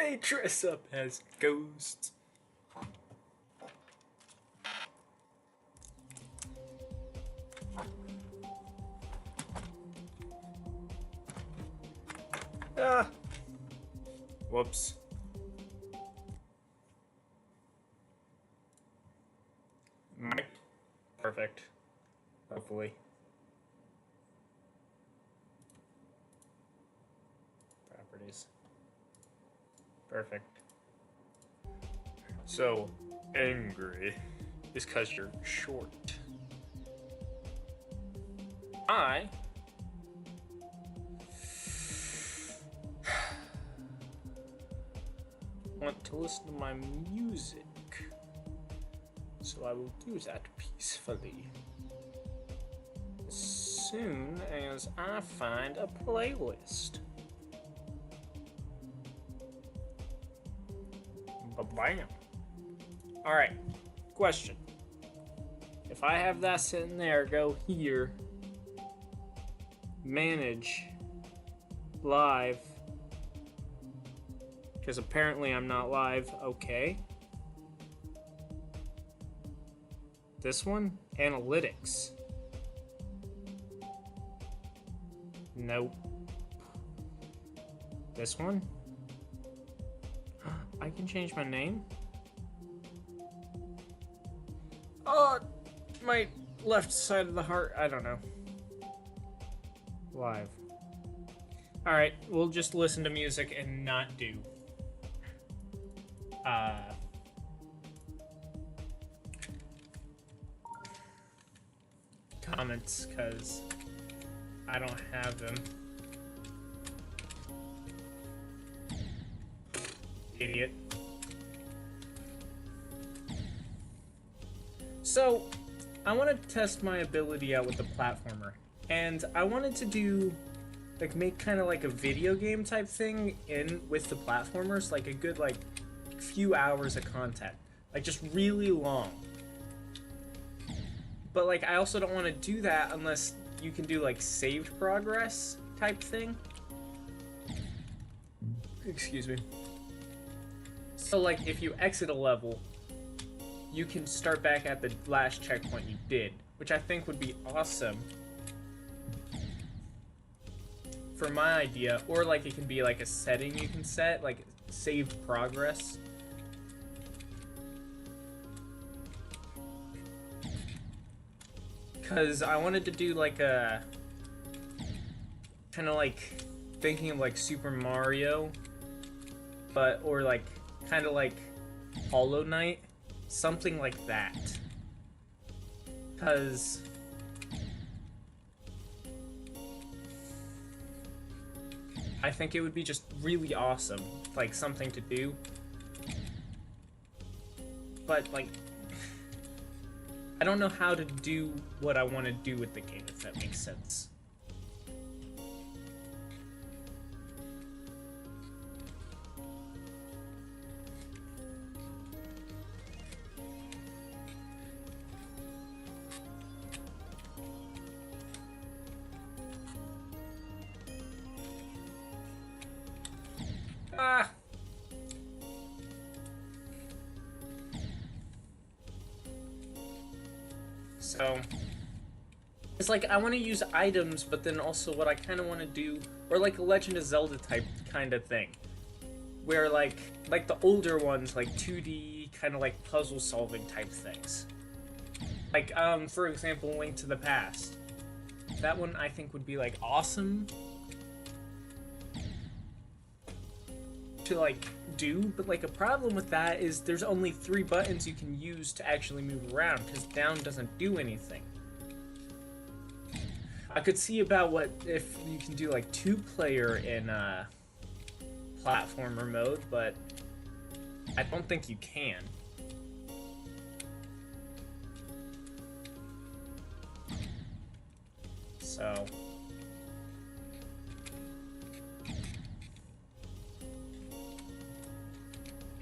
They dress up as ghosts. Ah. Whoops. Perfect. Hopefully. Properties. Perfect. So, angry is because you're short. I want to listen to my music, so I will do that peacefully as soon as I find a playlist. Ba-bam. Alright, question. If I have that sitting there, go here, manage, live, because apparently I'm not live, okay. This one, analytics. Nope. This one? I can change my name? Oh, my left side of the heart, I don't know. Live. Alright, we'll just listen to music and not do comments, because I don't have them. Idiot. So, I wanted to test my ability out with the platformer, and I wanted to do, like, make kind of like a video game type thing in with the platformers, like a good, like, few hours of content, like just really long. But like, I also don't want to do that unless you can do like saved progress type thing. Excuse me. So like, if you exit a level, you can start back at the last checkpoint you did, which I think would be awesome for my idea. Or like, it can be like a setting you can set, like saved progress. Because I wanted to do like a kind of like thinking of like Super Mario, but or like kind of like Hollow Knight, something like that. Because I think it would be just really awesome, like something to do. But like, I don't know how to do what I want to do with the game, if that makes sense. Ah! So, it's like, I want to use items, but then also what I kind of want to do, or like a Legend of Zelda type kind of thing, where like the older ones, like 2D, kind of like puzzle solving type things. Like, for example, Link to the Past. That one I think would be like awesome to like do, but like a problem with that is there's only 3 buttons you can use to actually move around, because down doesn't do anything. I could see about what if you can do like 2-player in platformer mode, but I don't think you can. So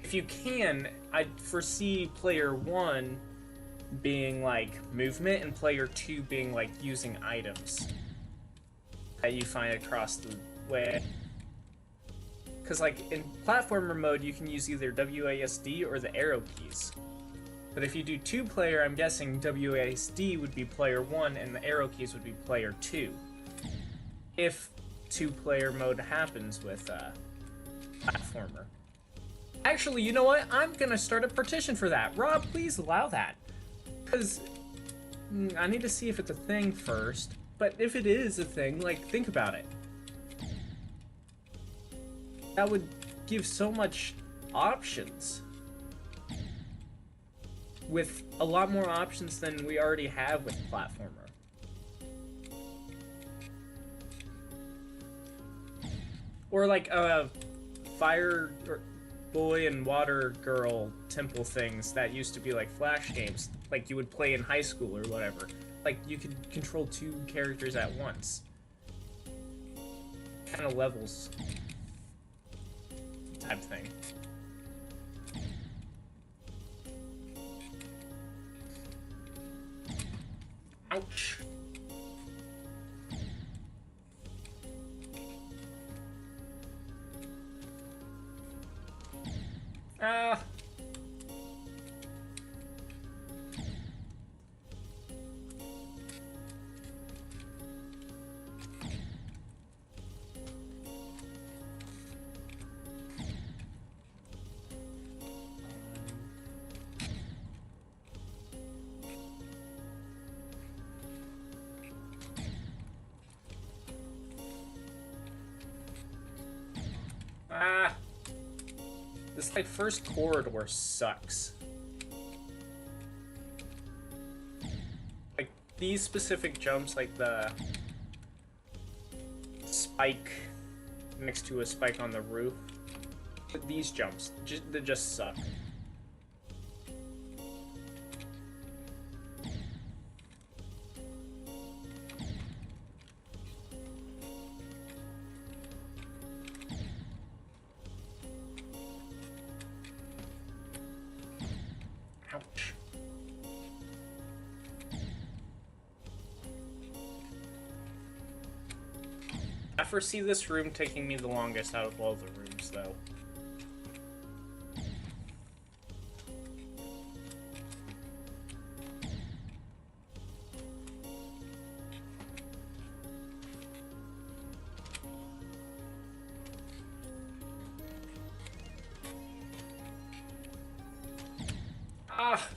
if you can, I'd foresee player 1 being like movement and player 2 being like using items that you find across the way. Because, like, in platformer mode, you can use either WASD or the arrow keys. But if you do 2-player, I'm guessing WASD would be player 1 and the arrow keys would be player 2. If 2-player mode happens with platformer. Actually, you know what? I'm gonna start a petition for that. Rob, please allow that. Because I need to see if it's a thing first. But if it is a thing, like, think about it. That would give so much options. With a lot more options than we already have with platformer. Or like fire or boy and water girl temple things that used to be like Flash games, like you would play in high school or whatever. Like you could control 2 characters at once. Kind of levels type thing. Ouch. Ah. Ah. This like first corridor sucks. Like these specific jumps, like the spike next to a spike on the roof. These jumps, they just suck. Ouch. I foresee this room taking me the longest out of all the rooms, though. Ah!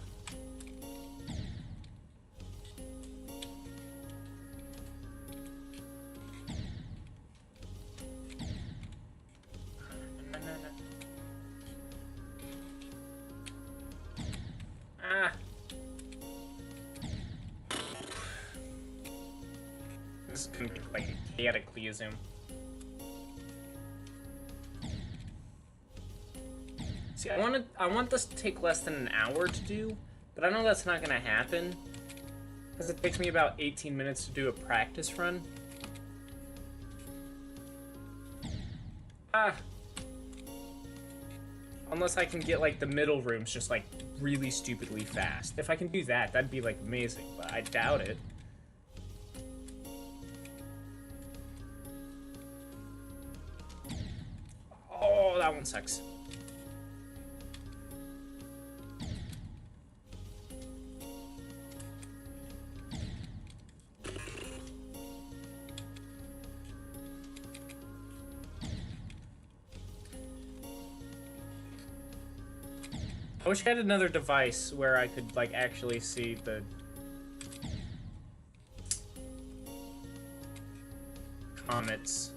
Ah! This is gonna be like a Cataclysm. See, I want this to take less than an hour to do, but I know that's not gonna happen. Because it takes me about 18 minutes to do a practice run. Ah! Unless I can get like the middle rooms just like really stupidly fast. If I can do that, that'd be like amazing, but I doubt it. Oh, that one sucks. I wish I had another device where I could, like, actually see the comments.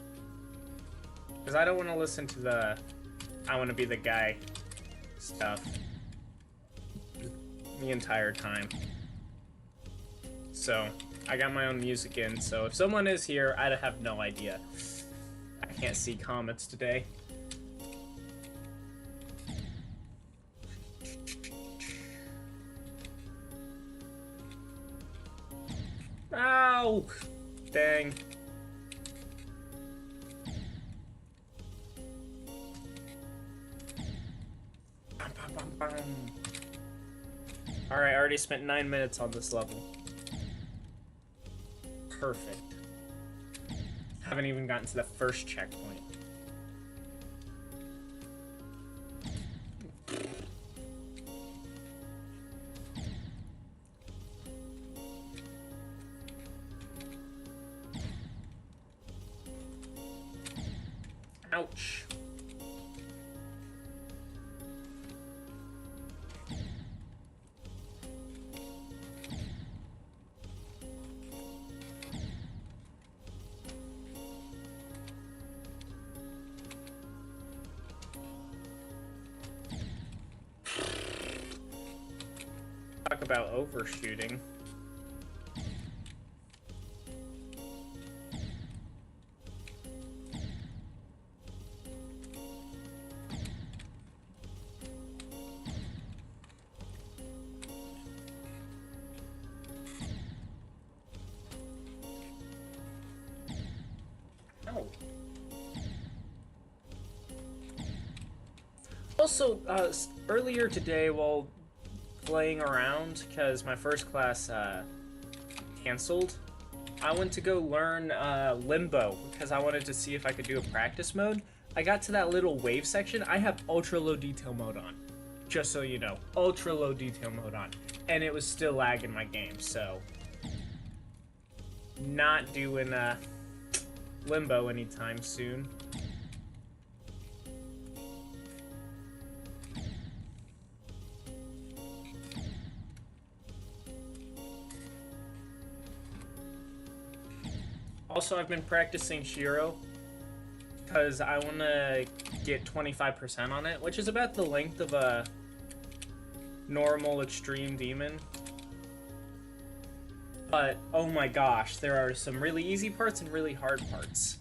Because I don't want to listen to the I want to be the guy stuff the entire time. So, I got my own music in, so if someone is here, I'd have no idea. I can't see comments today. Ow! Dang. Alright, I already spent 9 minutes on this level. Perfect. Haven't even gotten to the first checkpoint. Ouch. Talk about overshooting. Oh. Also, earlier today while playing around, because my first class canceled, I went to go learn Limbo, because I wanted to see if I could do a practice mode. I got to that little wave section. I have ultra low detail mode on, just so you know. Ultra low detail mode on. And it was still lagging my game, so... Not doing Limbo anytime soon. Also, I've been practicing Shiro because I want to get 25% on it, which is about the length of a normal extreme demon. But, oh my gosh, there are some really easy parts and really hard parts.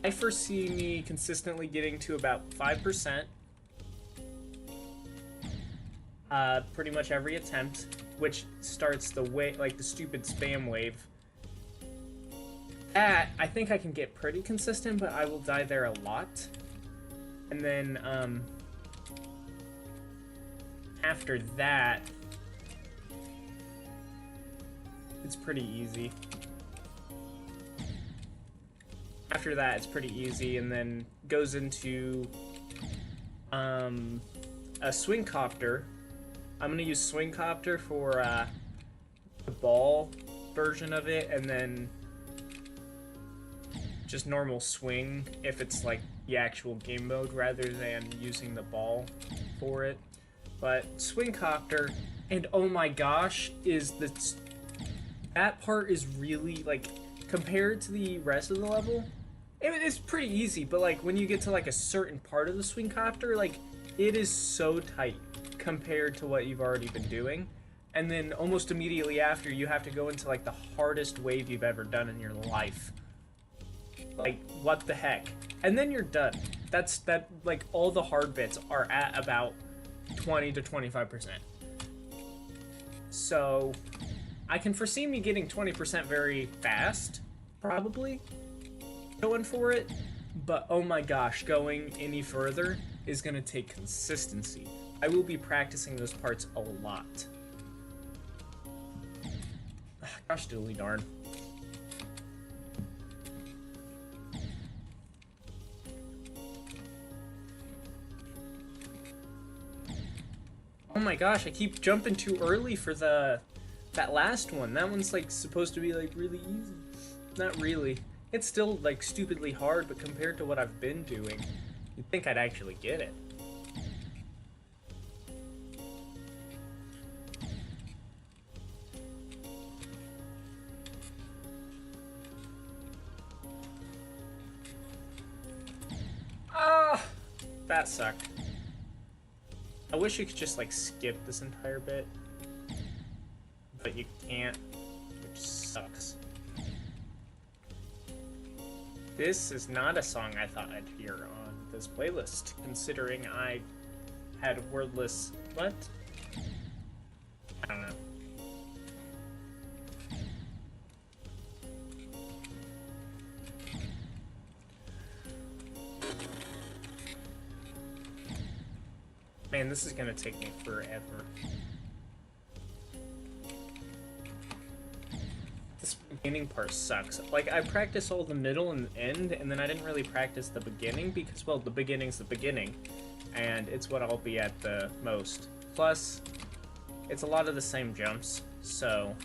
I foresee me consistently getting to about 5%. Pretty much every attempt, which starts the like the stupid spam wave. That, I think I can get pretty consistent, but I will die there a lot. And then, after that, it's pretty easy. After that, it's pretty easy, and then goes into, a swing copter. I'm gonna use swing copter for, the ball version of it, and then just normal swing if it's like the actual game mode rather than using the ball for it. But swing copter, and oh my gosh, that part is really, like, compared to the rest of the level, it's pretty easy, but like when you get to like a certain part of the swing copter, like it is so tight compared to what you've already been doing. And then almost immediately after, you have to go into like the hardest wave you've ever done in your life. Like, what the heck? And then you're done. Like, all the hard bits are at about 20 to 25%. So, I can foresee me getting 20% very fast, probably, going for it. But, oh my gosh, going any further is going to take consistency. I will be practicing those parts a lot. Gosh diddly darn. Oh my gosh, I keep jumping too early for that last one. That one's like supposed to be like really easy. Not really. It's still like stupidly hard, but compared to what I've been doing, you'd think I'd actually get it. Ah, that sucked. I wish you could just, like, skip this entire bit. But you can't, which sucks. This is not a song I thought I'd hear on this playlist, considering I had wordless... What? I don't know. Man, this is gonna take me forever. This beginning part sucks. Like, I practiced all the middle and end, and then I didn't really practice the beginning because, well, the beginning's the beginning, and it's what I'll be at the most. Plus, it's a lot of the same jumps, so...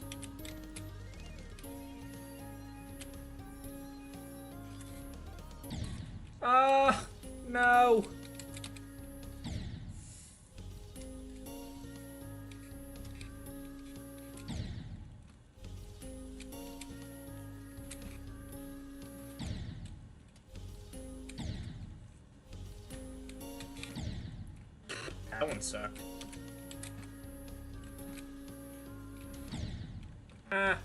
No! That one sucked. Ah.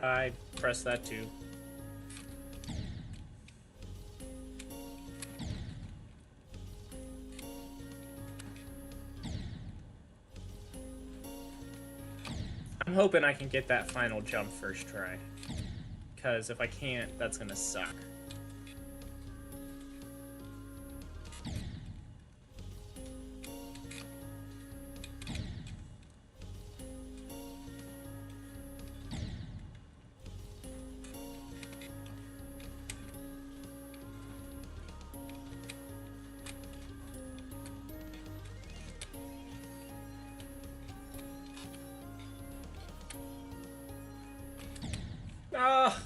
I pressed that too. I'm hoping I can get that final jump first try. Because if I can't, that's gonna suck. Ah!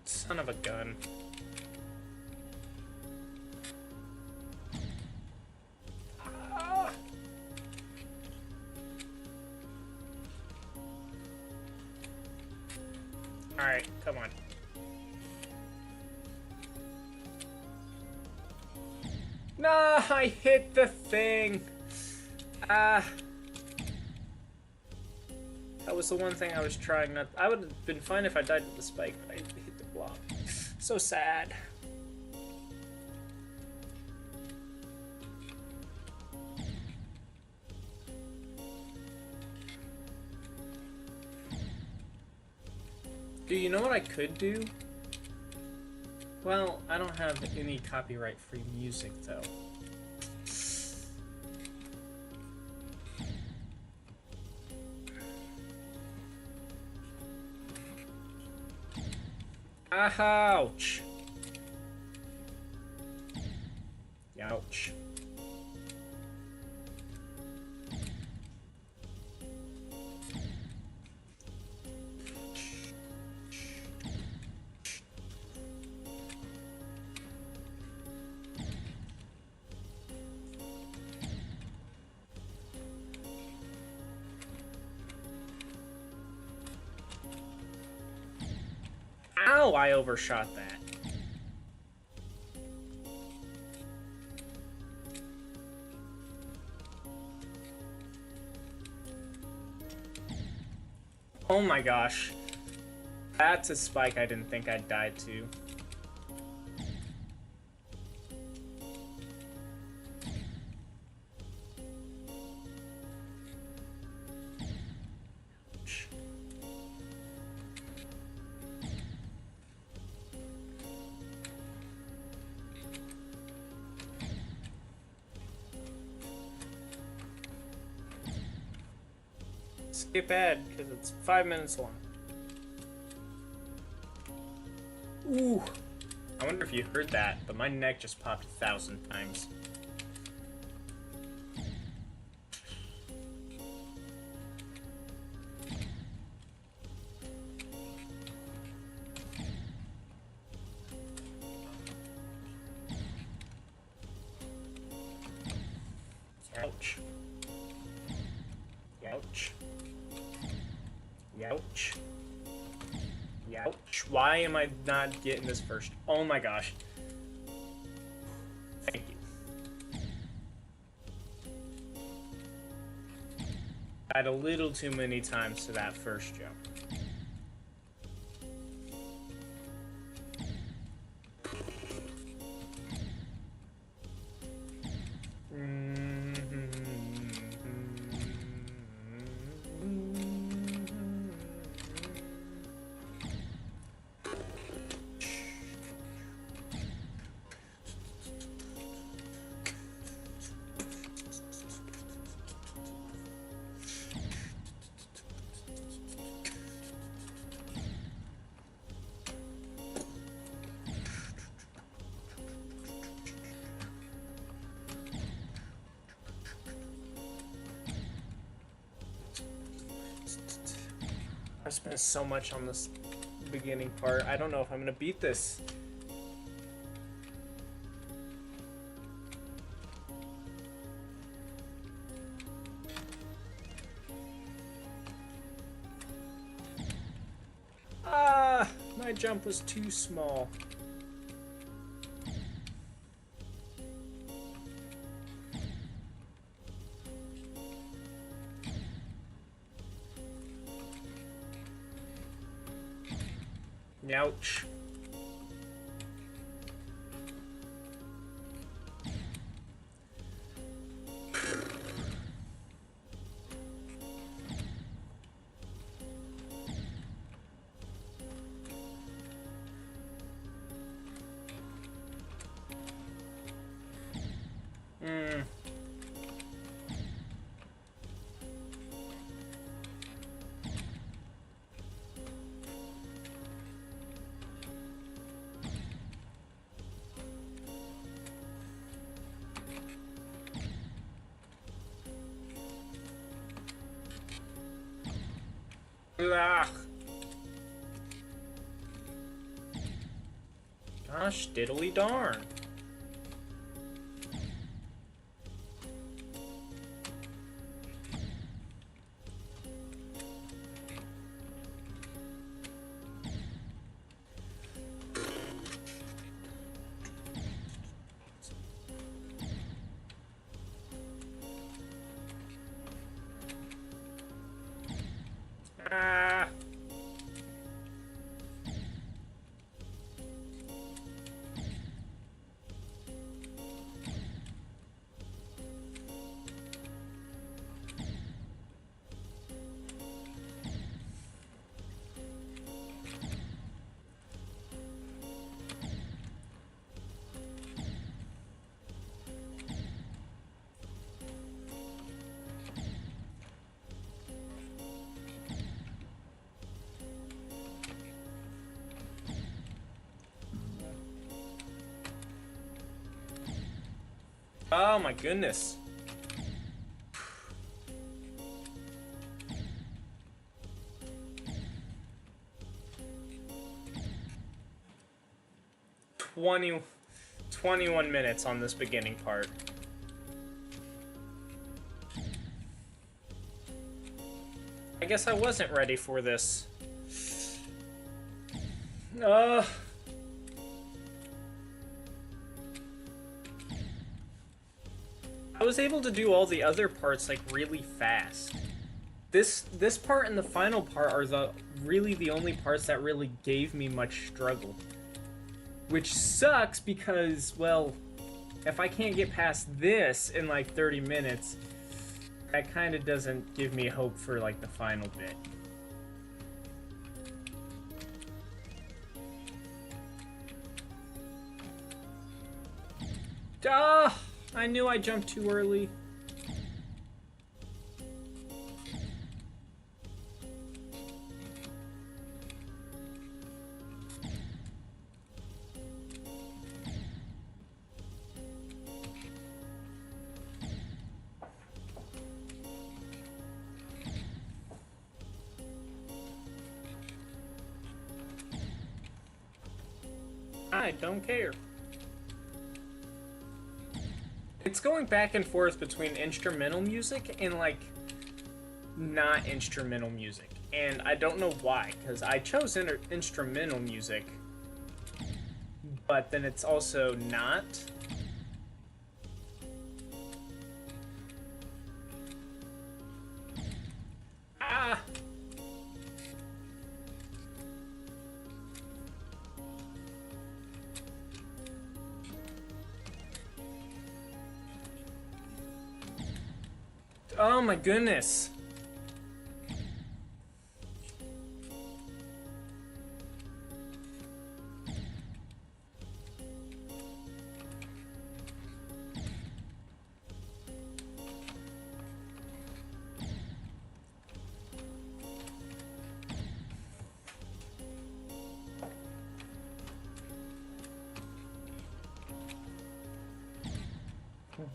Son of a gun. Ah. Alright, come on. No, I hit the thing. Ah. That was the one thing I was trying not. I would have been fine if I died with the spike, but I hit the block. So sad. Do you know what I could do? Well, I don't have any copyright-free music, though. Ouch! Ouch. Ow, I overshot that. Oh my gosh. That's a spike I didn't think I'd die to. Skip ad, because it's 5 minutes long. Ooh. I wonder if you heard that, but my neck just popped 1,000 times. Ouch. Ouch. Ouch. Ouch. Why am I not getting this first? Oh my gosh. Thank you. I had a little too many times to that first jump. Mm-hmm. I spent so much on this beginning part. I don't know if I'm gonna beat this. Ah, my jump was too small. Ouch. Ugh. Gosh, diddly darn. Ah. Oh my goodness. Twenty 21 minutes on this beginning part. I guess I wasn't ready for this. I was able to do all the other parts like really fast. This part and the final part are really the only parts that really gave me much struggle. Which sucks because, well, if I can't get past this in like 30 minutes, that kind of doesn't give me hope for like the final bit. Ah! I knew I jumped too early. I don't care. It's going back and forth between instrumental music and, like, not instrumental music. And I don't know why, because I chose instrumental music, but then it's also not. Ah! Oh my goodness.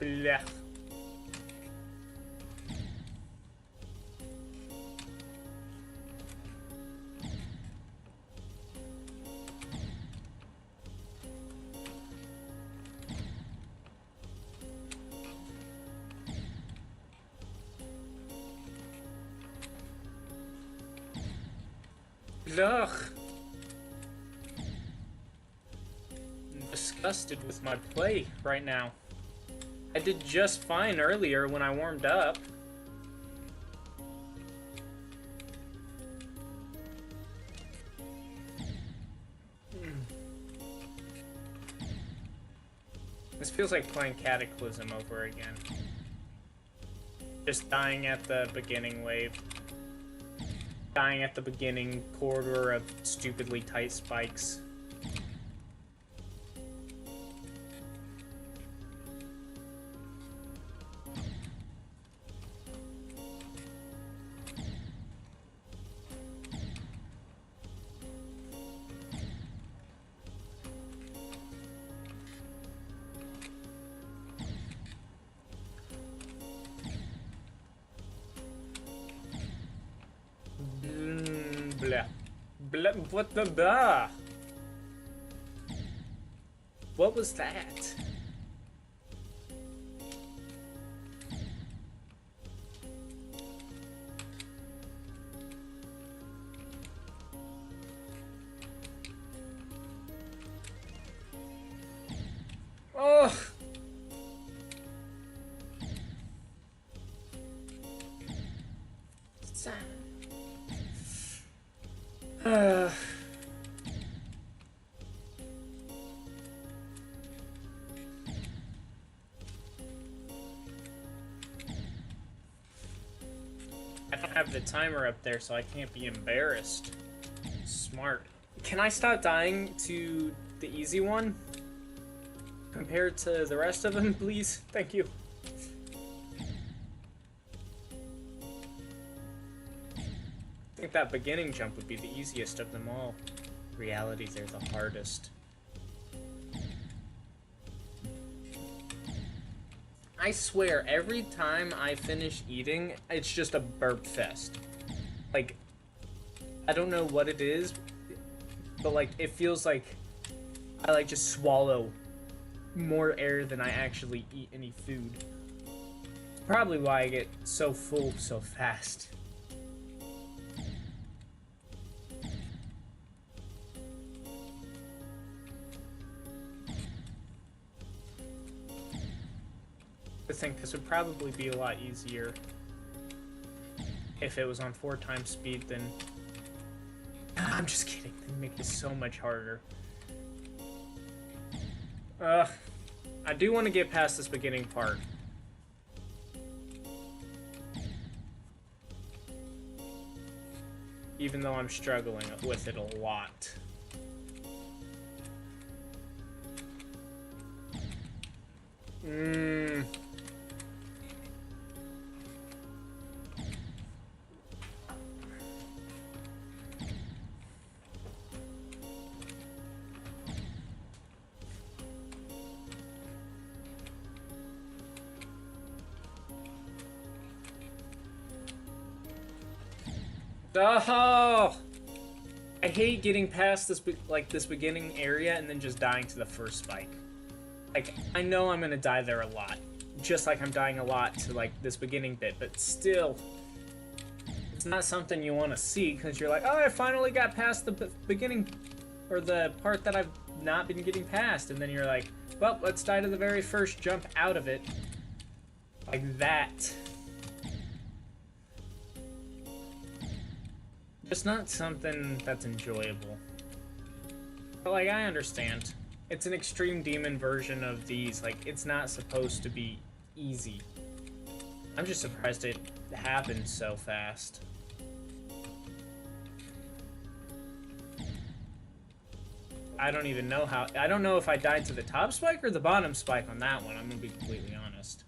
Blech. Ugh. I'm disgusted with my play right now. I did just fine earlier when I warmed up. This feels like playing Cataclysm over again. Just dying at the beginning wave. Dying at the beginning corridor of stupidly tight spikes. Blah. Blah. What the blah? What was that? Oh. I don't have the timer up there, so I can't be embarrassed. Smart. Can I stop dying to the easy one? Compared to the rest of them, please? Thank you. I think that beginning jump would be the easiest of them all. Reality, they're the hardest. I swear, every time I finish eating, it's just a burp fest. Like, I don't know what it is, but like, it feels like I like just swallow more air than I actually eat any food. Probably why I get so full so fast. I think this would probably be a lot easier if it was on 4 times speed than... I'm just kidding. They make this so much harder. I do want to get past this beginning part. Even though I'm struggling with it a lot. Oh! I hate getting past this this beginning area and then just dying to the first spike. Like, I know I'm gonna die there a lot. Just like I'm dying a lot to, like, this beginning bit, but still, it's not something you want to see, because you're like, oh, I finally got past the beginning, or the part that I've not been getting past, and then you're like, well, let's die to the very first jump out of it. Like that. Just not something that's enjoyable. But, like, I understand. It's an extreme demon version of these. Like, it's not supposed to be easy. I'm just surprised it happened so fast. I don't even know how... I don't know if I died to the top spike or the bottom spike on that one. I'm gonna be completely honest.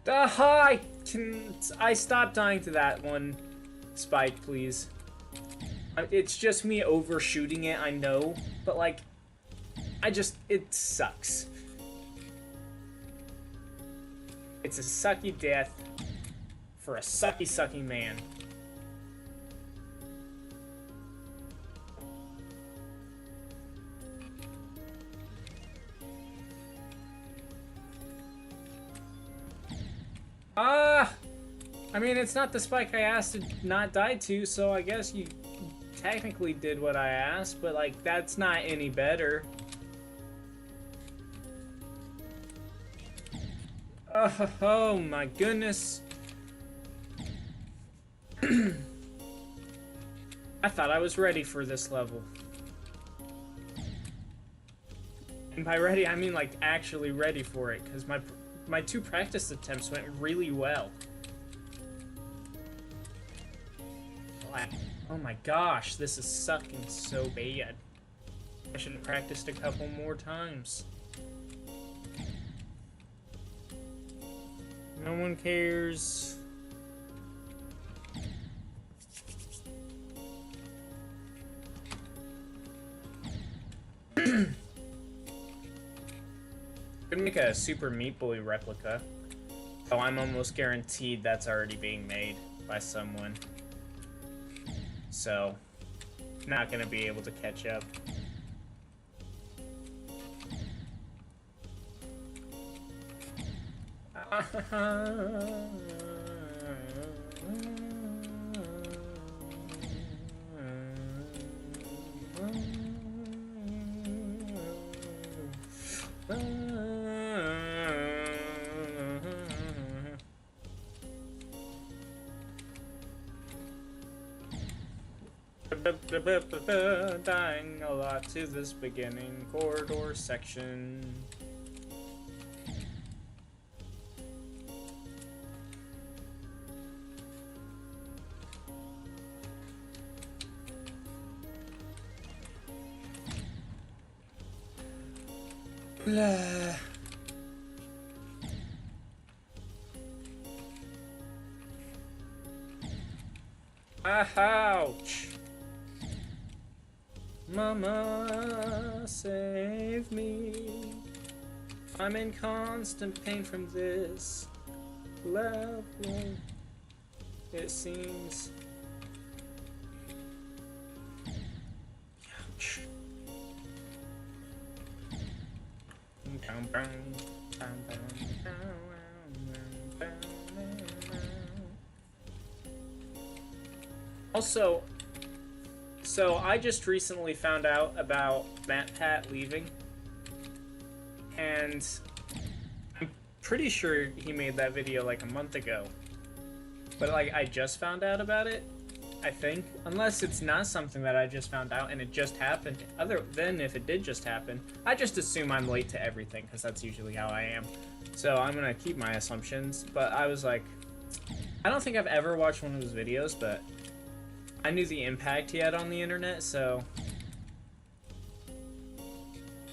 Hi! Can I stop dying to that one spike, please? It's just me overshooting it, I know, but like, it sucks. It's a sucky death for a sucky man. I mean, it's not the spike I asked to not die to, so I guess you technically did what I asked, but, like, that's not any better. Oh my goodness. I thought I was ready for this level. And by ready, I mean, like, actually ready for it, because my 2 practice attempts went really well. Oh my gosh, this is sucking so bad. I should have practiced a couple more times. No one cares. Could make a Super Meat Boy replica. Oh, I'm almost guaranteed that's already being made by someone. So, not gonna be able to catch up. Dying a lot to this beginning corridor section. Blah. Ouch! Mama, save me. I'm in constant pain from this level, it seems. Ouch. Also, so I just recently found out about MatPat leaving, and I'm pretty sure he made that video like a month ago, but like I just found out about it, I think, unless it's not something that I just found out and it just happened. Other than if it did just happen, I just assume I'm late to everything because that's usually how I am. So I'm gonna keep my assumptions, but I was like, I don't think I've ever watched one of his videos, but I knew the impact he had on the internet, so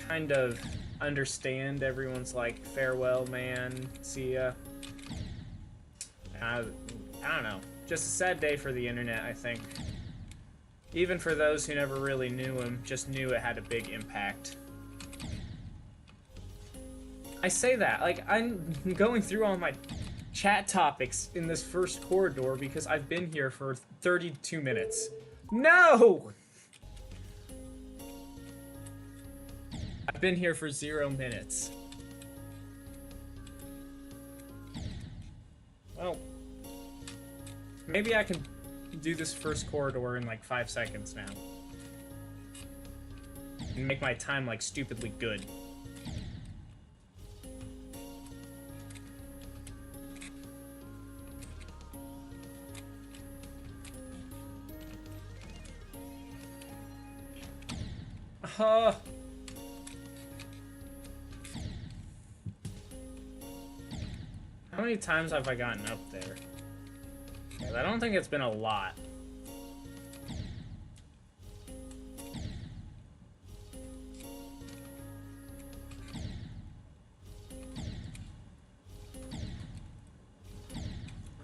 kind of understand everyone's like, farewell, man, see ya. I don't know. Just a sad day for the internet, I think. Even for those who never really knew him, just knew it had a big impact. I say that, like, I'm going through all my chat topics in this first corridor because I've been here for 32 minutes. No! I've been here for 0 minutes. Well, maybe I can do this first corridor in like 5 seconds now. And make my time like stupidly good. How many times have I gotten up there? I don't think it's been a lot.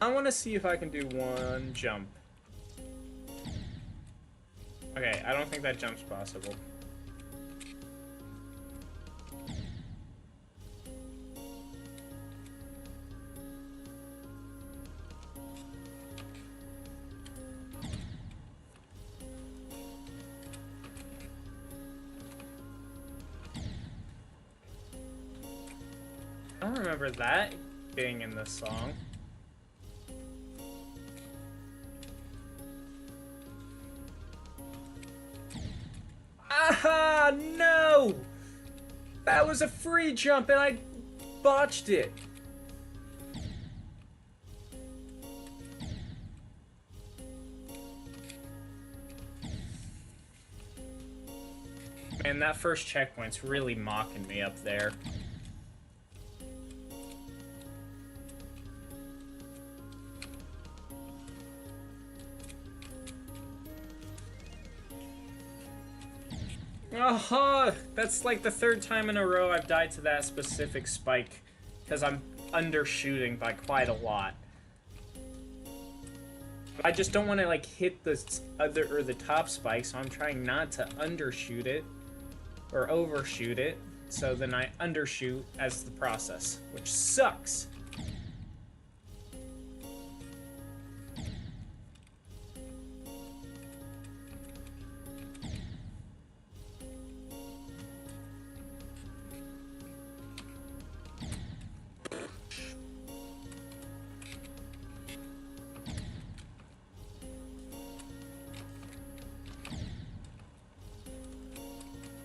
I want to see if I can do one jump. Okay, I don't think that jump's possible. I don't remember that being in this song. Aha! No! That was a free jump and I botched it. Man, that first checkpoint's really mocking me up there. Aha! That's like the third time in a row I've died to that specific spike. Because I'm undershooting by quite a lot. I just don't want to like hit the other or the top spike, so I'm trying not to undershoot it or overshoot it. So then I undershoot as the process, which sucks.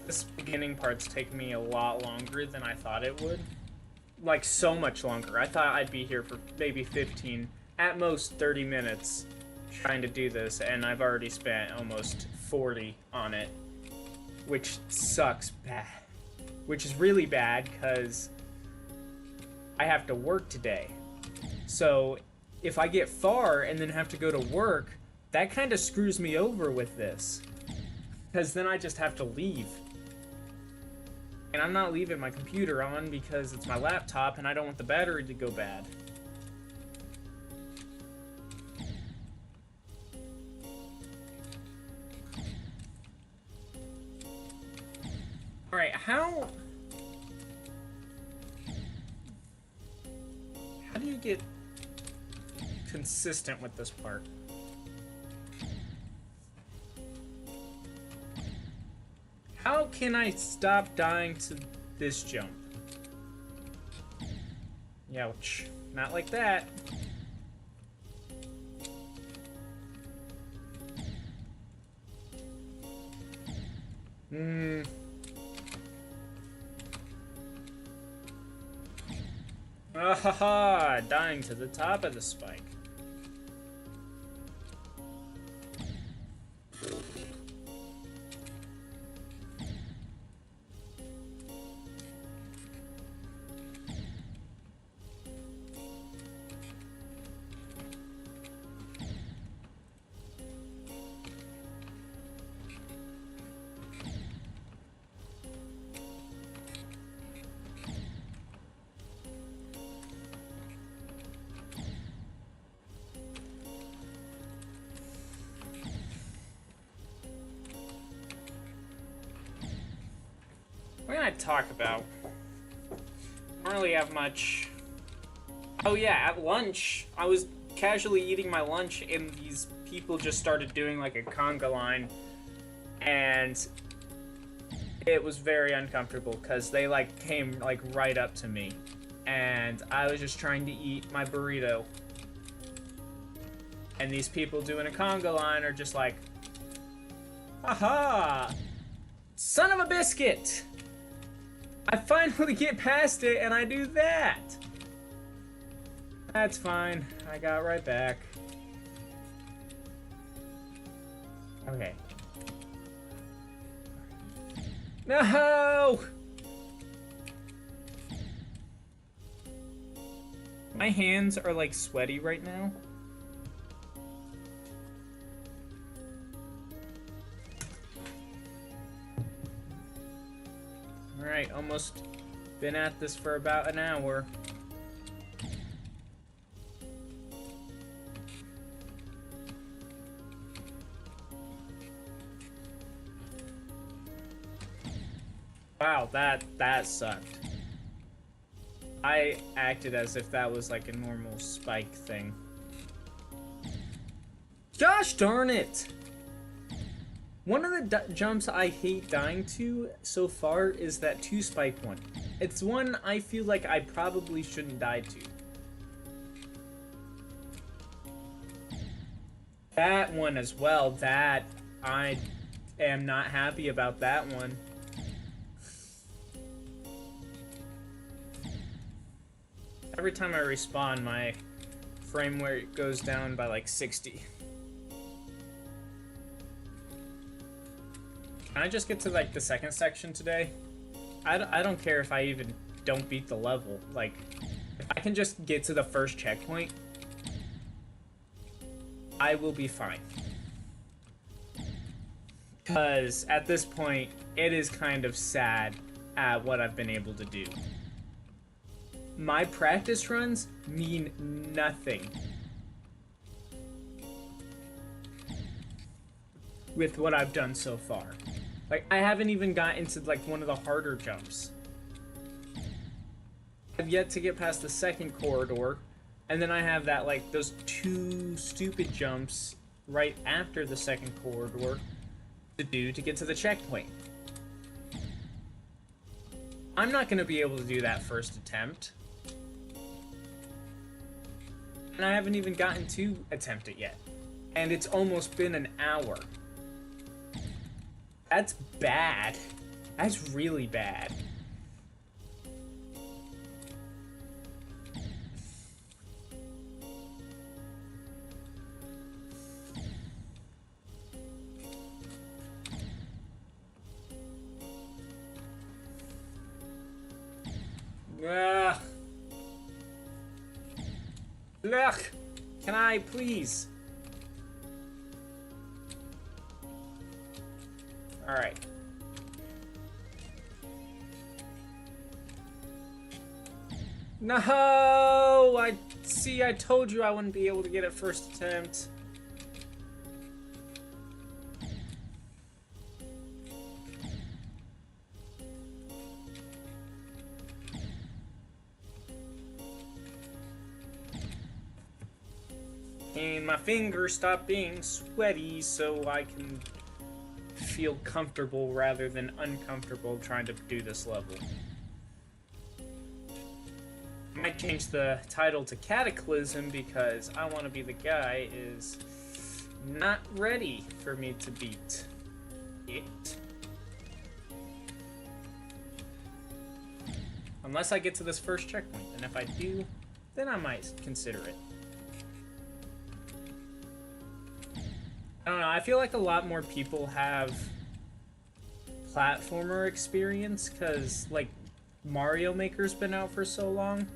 This beginning part's taking me a lot longer than I thought it would. Like, so much longer. I thought I'd be here for maybe 15, at most 30 minutes trying to do this, and I've already spent almost 40 on it. Which sucks bad. Which is really bad, because I have to work today. So, if I get far and then have to go to work, that kind of screws me over with this. Because then I just have to leave. And I'm not leaving my computer on because it's my laptop and I don't want the battery to go bad. Alright, how do you get consistent with this part? How can I stop dying to this jump? Ouch. Not like that. Ah, dying to the top of the spike. What can I talk about? I don't really have much. Oh yeah, at lunch, I was casually eating my lunch and these people just started doing like a conga line. And it was very uncomfortable because they like came like right up to me. And I was just trying to eat my burrito. And these people doing a conga line are just like, aha! Son of a biscuit! I finally get past it and I do that! That's fine. I got right back. Okay. No! My hands are like sweaty right now. Alright, almost been at this for about an hour. Wow, that sucked. I acted as if that was like a normal spike thing. Gosh darn it! One of the jumps I hate dying to so far is that 2 spike one. It's one I feel like I probably shouldn't die to. That one as well, that I am not happy about that one. Every time I respawn, my frame rate goes down by like 60. Can I just get to like the second section today? I don't care if I even don't beat the level. Like, if I can just get to the first checkpoint, I will be fine. Because at this point, it is kind of sad at what I've been able to do. My practice runs mean nothing with what I've done so far. Like, I haven't even got into like one of the harder jumps. I've yet to get past the second corridor, and then I have that like those 2 stupid jumps right after the second corridor to do to get to the checkpoint. I'm not going to be able to do that first attempt. And I haven't even gotten to attempt it yet. And it's almost been an hour. That's bad. That's really bad. Ugh. Look, can I please? All right. No, I told you I wouldn't be able to get it first attempt. And my fingers stop being sweaty so I can feel comfortable rather than uncomfortable trying to do this level. I might change the title to Cataclysm because I want to be the guy is not ready for me to beat it. Unless I get to this first checkpoint, and if I do, then I might consider it. I don't know, I feel like a lot more people have platformer experience because, like, Mario Maker's been out for so long.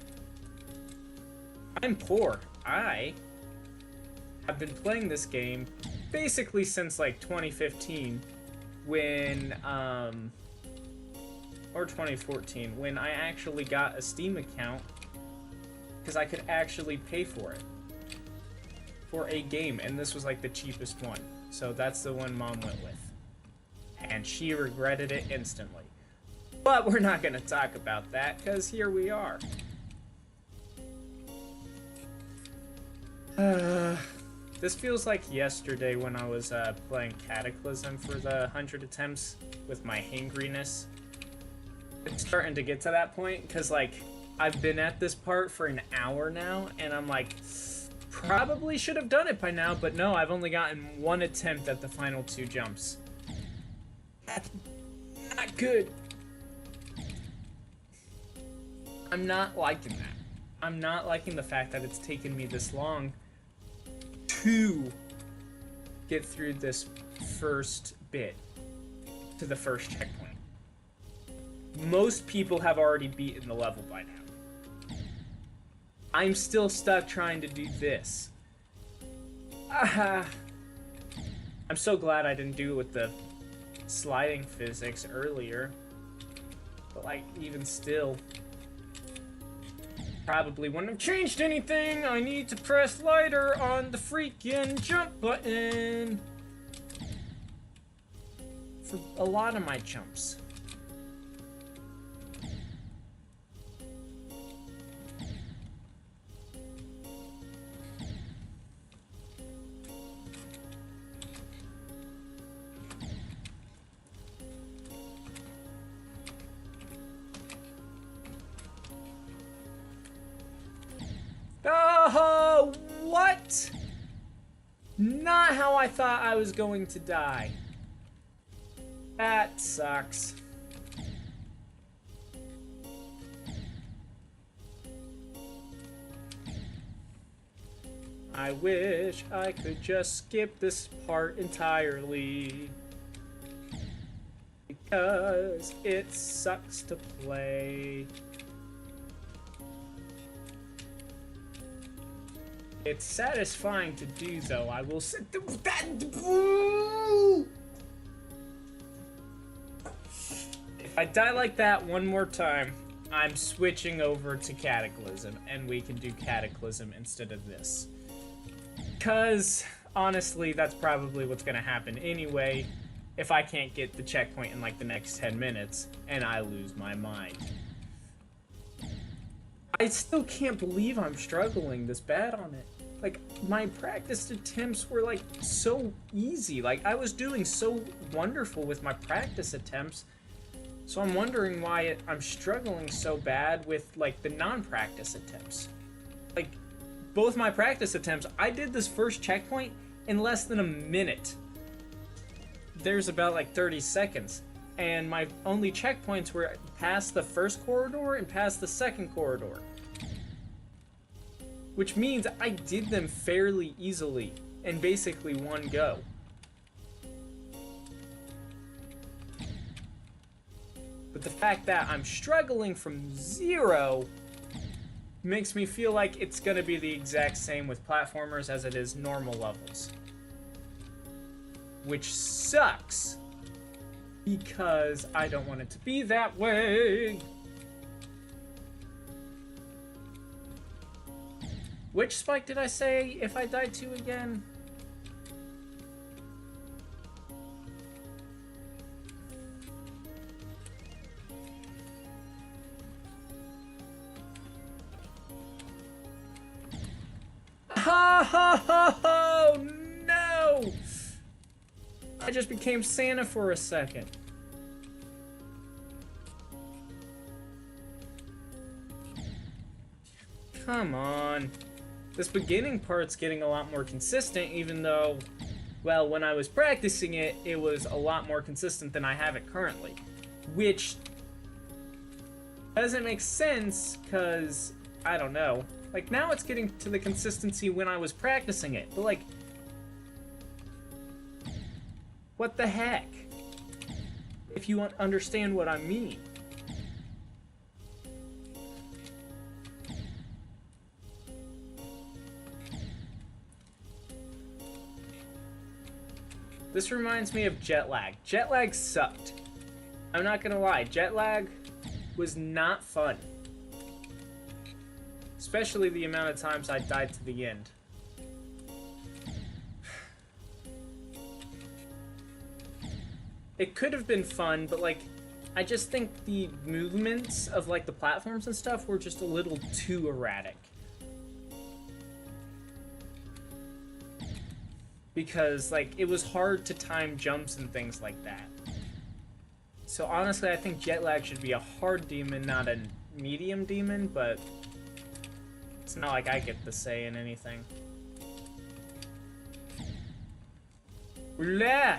I'm poor. I have been playing this game basically since, like, 2015 when, or 2014, when I actually got a Steam account because I could actually pay for it. For a game, and this was like the cheapest one. So that's the one Mom went with. And she regretted it instantly. But we're not gonna talk about that, because here we are. This feels like yesterday when I was playing Cataclysm for the 100 attempts with my hangriness. It's starting to get to that point, because like, I've been at this part for an hour now, and I'm like, probably should have done it by now, but no, I've only gotten 1 attempt at the final 2 jumps. That's not good. I'm not liking that. I'm not liking the fact that it's taken me this long to get through this first bit to the first checkpoint. Most people have already beaten the level by now. I'm still stuck trying to do this. I'm so glad I didn't do it with the sliding physics earlier. But, like, even still, probably wouldn't have changed anything. I need to press lighter on the freaking jump button for a lot of my jumps. Oh, what? Not how I thought I was going to die. That sucks. I wish I could just skip this part entirely, because it sucks to play. It's satisfying to do, though. I will sit that. If I die like that one more time, I'm switching over to Cataclysm, and we can do Cataclysm instead of this. Because, honestly, that's probably what's going to happen anyway, if I can't get the checkpoint in, like, the next 10 minutes, and I lose my mind. I still can't believe I'm struggling this bad on it. Like, my practice attempts were, like, so easy. Like, I was doing so wonderful with my practice attempts, so I'm wondering why I'm struggling so bad with, like, the non-practice attempts. Like, both my practice attempts, I did this first checkpoint in less than a minute. There's about, like, 30 seconds. And my only checkpoints were past the first corridor and past the second corridor. Which means I did them fairly easily in basically one go. But the fact that I'm struggling from 0 makes me feel like it's gonna be the exact same with platformers as it is normal levels. Which sucks, because I don't want it to be that way. Which spike did I say if I died to again? Ha ha ha ha! No! I just became Santa for a second. Come on. This beginning part's getting a lot more consistent, even though, well, when I was practicing it, it was a lot more consistent than I have it currently. Which doesn't make sense, because, I don't know. Like, now it's getting to the consistency when I was practicing it, but, like, what the heck? If you understand what I mean. This reminds me of jet lag. Jet lag sucked. I'm not gonna lie, jet lag was not fun. Especially the amount of times I died to the end. It could have been fun, but like, I just think the movements of like the platforms and stuff were just a little too erratic. Because like, it was hard to time jumps and things like that. So honestly, I think jet lag should be a hard demon, not a medium demon, but it's not like I get the say in anything. Blah!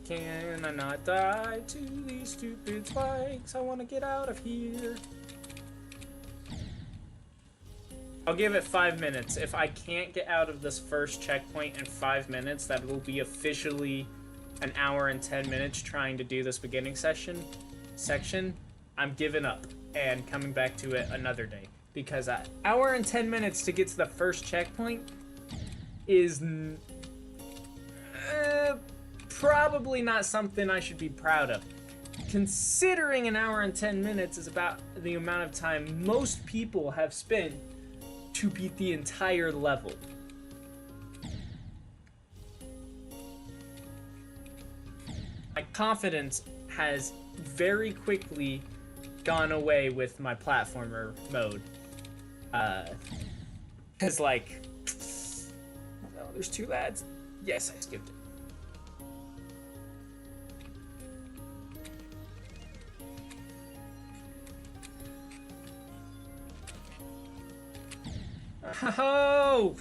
Can I not die to these stupid spikes? I want to get out of here. I'll give it 5 minutes. If I can't get out of this first checkpoint in 5 minutes, that will be officially an hour and 10 minutes trying to do this beginning section. I'm giving up and coming back to it another day. Because an hour and 10 minutes to get to the first checkpoint is probably not something I should be proud of. Considering an hour and 10 minutes is about the amount of time most people have spent to beat the entire level. My confidence has very quickly gone away with my platformer mode. Because, like... No, there's 2 lads. Yes, I skipped it. Oh!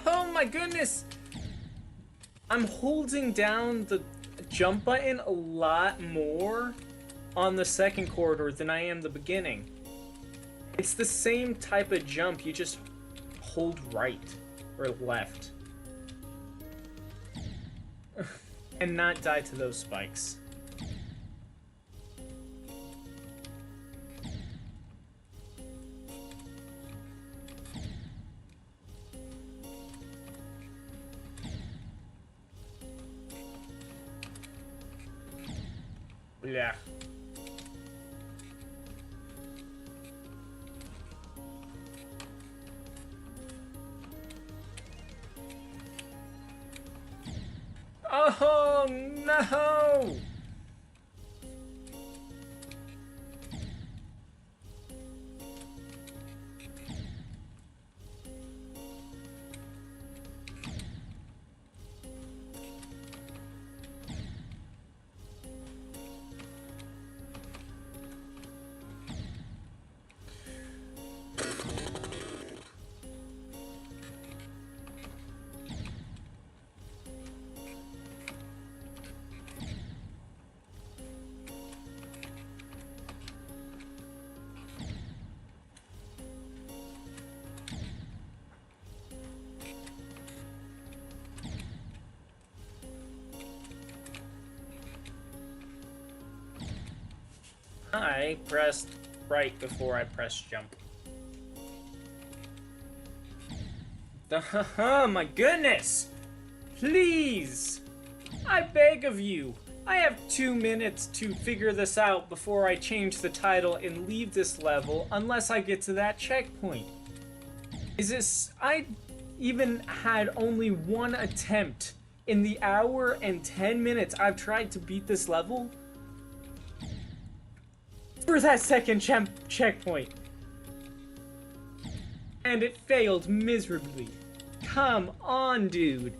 Oh my goodness! I'm holding down the jump button a lot more on the second corridor than I am the beginning. It's the same type of jump, you just hold right or left. And not die to those spikes. Yeah. Oh no! I pressed right before I pressed jump. Oh my goodness! Please! I beg of you! I have 2 minutes to figure this out before I change the title and leave this level unless I get to that checkpoint. I even had only 1 attempt in the hour and 10 minutes I've tried to beat this level for that second checkpoint. And it failed miserably. Come on, dude.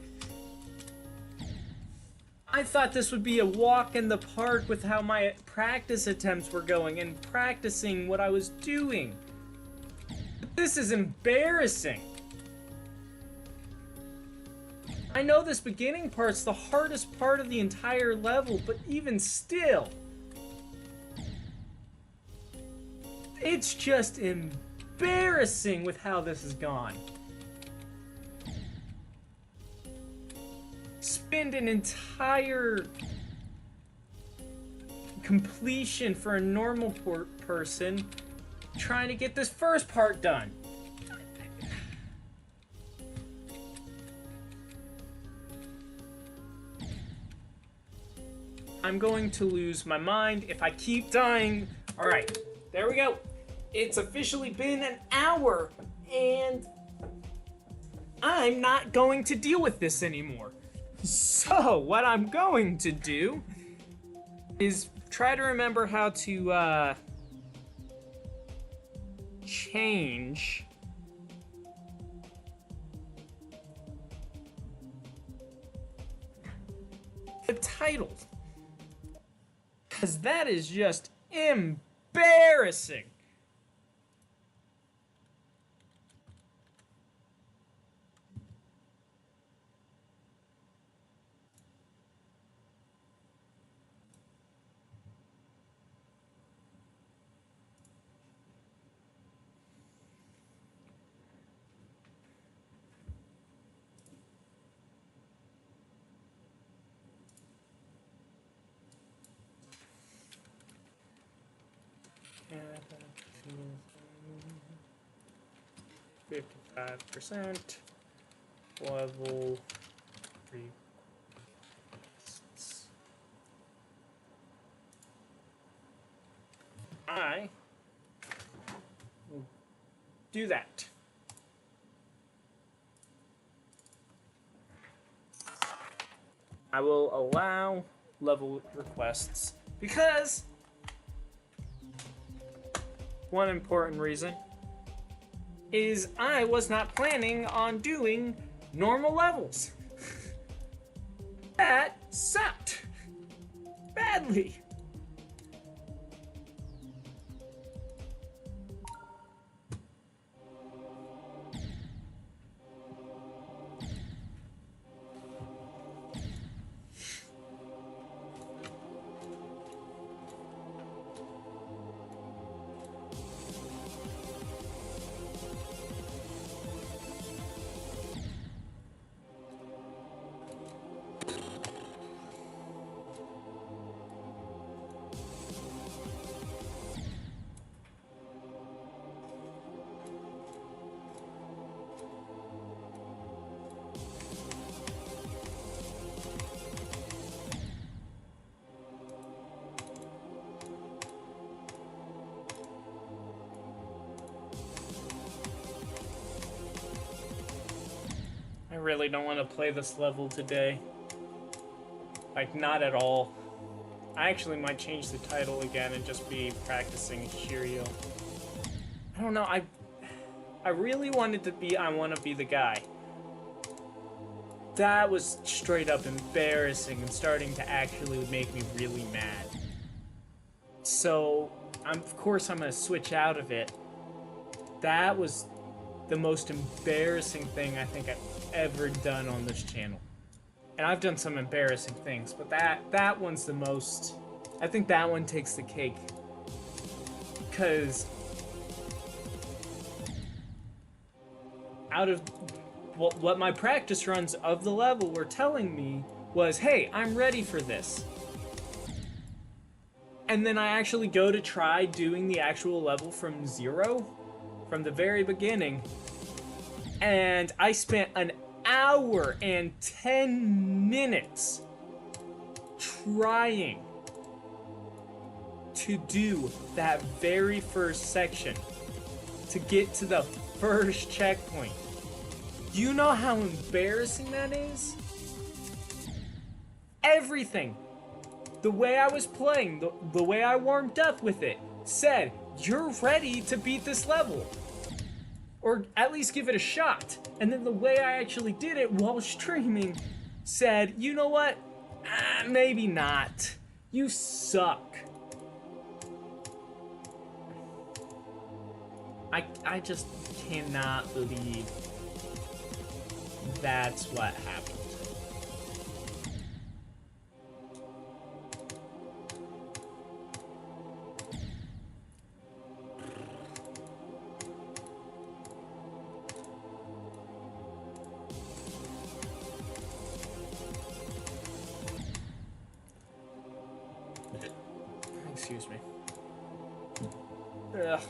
I thought this would be a walk in the park with how my practice attempts were going and practicing what I was doing. But this is embarrassing. I know this beginning part's the hardest part of the entire level, but even still, it's just embarrassing with how this has gone. Spend an entire completion for a normal person trying to get this first part done. I'm going to lose my mind if I keep dying. Alright, there we go. It's officially been an hour, and I'm not going to deal with this anymore. So, what I'm going to do is try to remember how to, change the title. Because that is just embarrassing. 55% level 3. I will do that. I will allow level requests because one important reason is I was not planning on doing normal levels. That sucked badly. I really don't want to play this level today. Like, not at all. I actually might change the title again and just be practicing Shiryu. I don't know, I really wanted to be I Want to Be the Guy. That was straight up embarrassing and starting to actually make me really mad. So, of course I'm going to switch out of it. That was the most embarrassing thing I think I've ever done on this channel. And I've done some embarrassing things, but that one's the most... I think that one takes the cake. Because out of what my practice runs of the level were telling me was, hey, I'm ready for this. And then I actually go to try doing the actual level from zero, from the very beginning, and I spent an hour and 10 minutes trying to do that very first section to get to the first checkpoint. Do you know how embarrassing that is? Everything, the way I was playing, the way I warmed up with it, said, you're ready to beat this level. Or at least give it a shot. And then the way I actually did it while streaming said, you know what? Maybe not. You suck. I just cannot believe that's what happened. Excuse me. Ugh.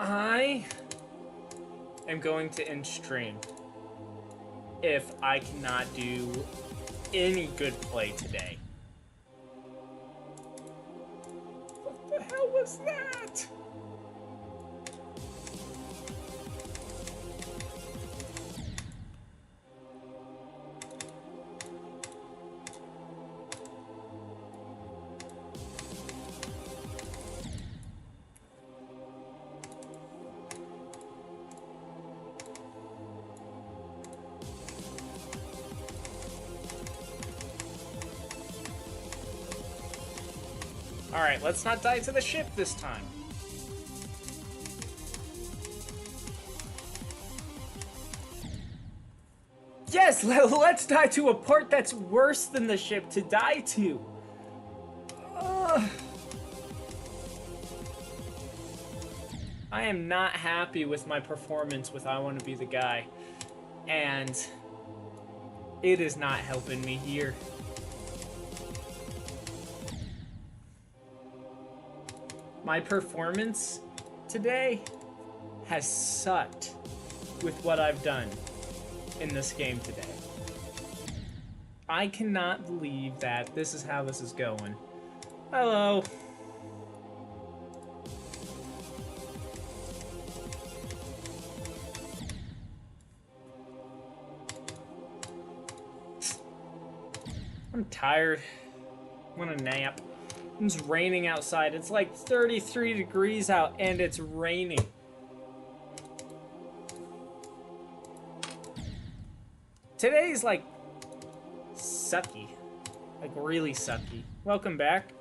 I am going to end stream if I cannot do any good play today. What the hell was that? Alright, let's not die to the ship this time. Yes, let's die to a part that's worse than the ship to die to. I am not happy with my performance with I Want to Be the Guy. And it is not helping me here. My performance today has sucked with what I've done in this game today. I cannot believe that this is how this is going. Hello. I'm tired. I want a nap. It's raining outside. It's like 33 degrees out and it's raining. Today's like sucky. Like really sucky. Welcome back.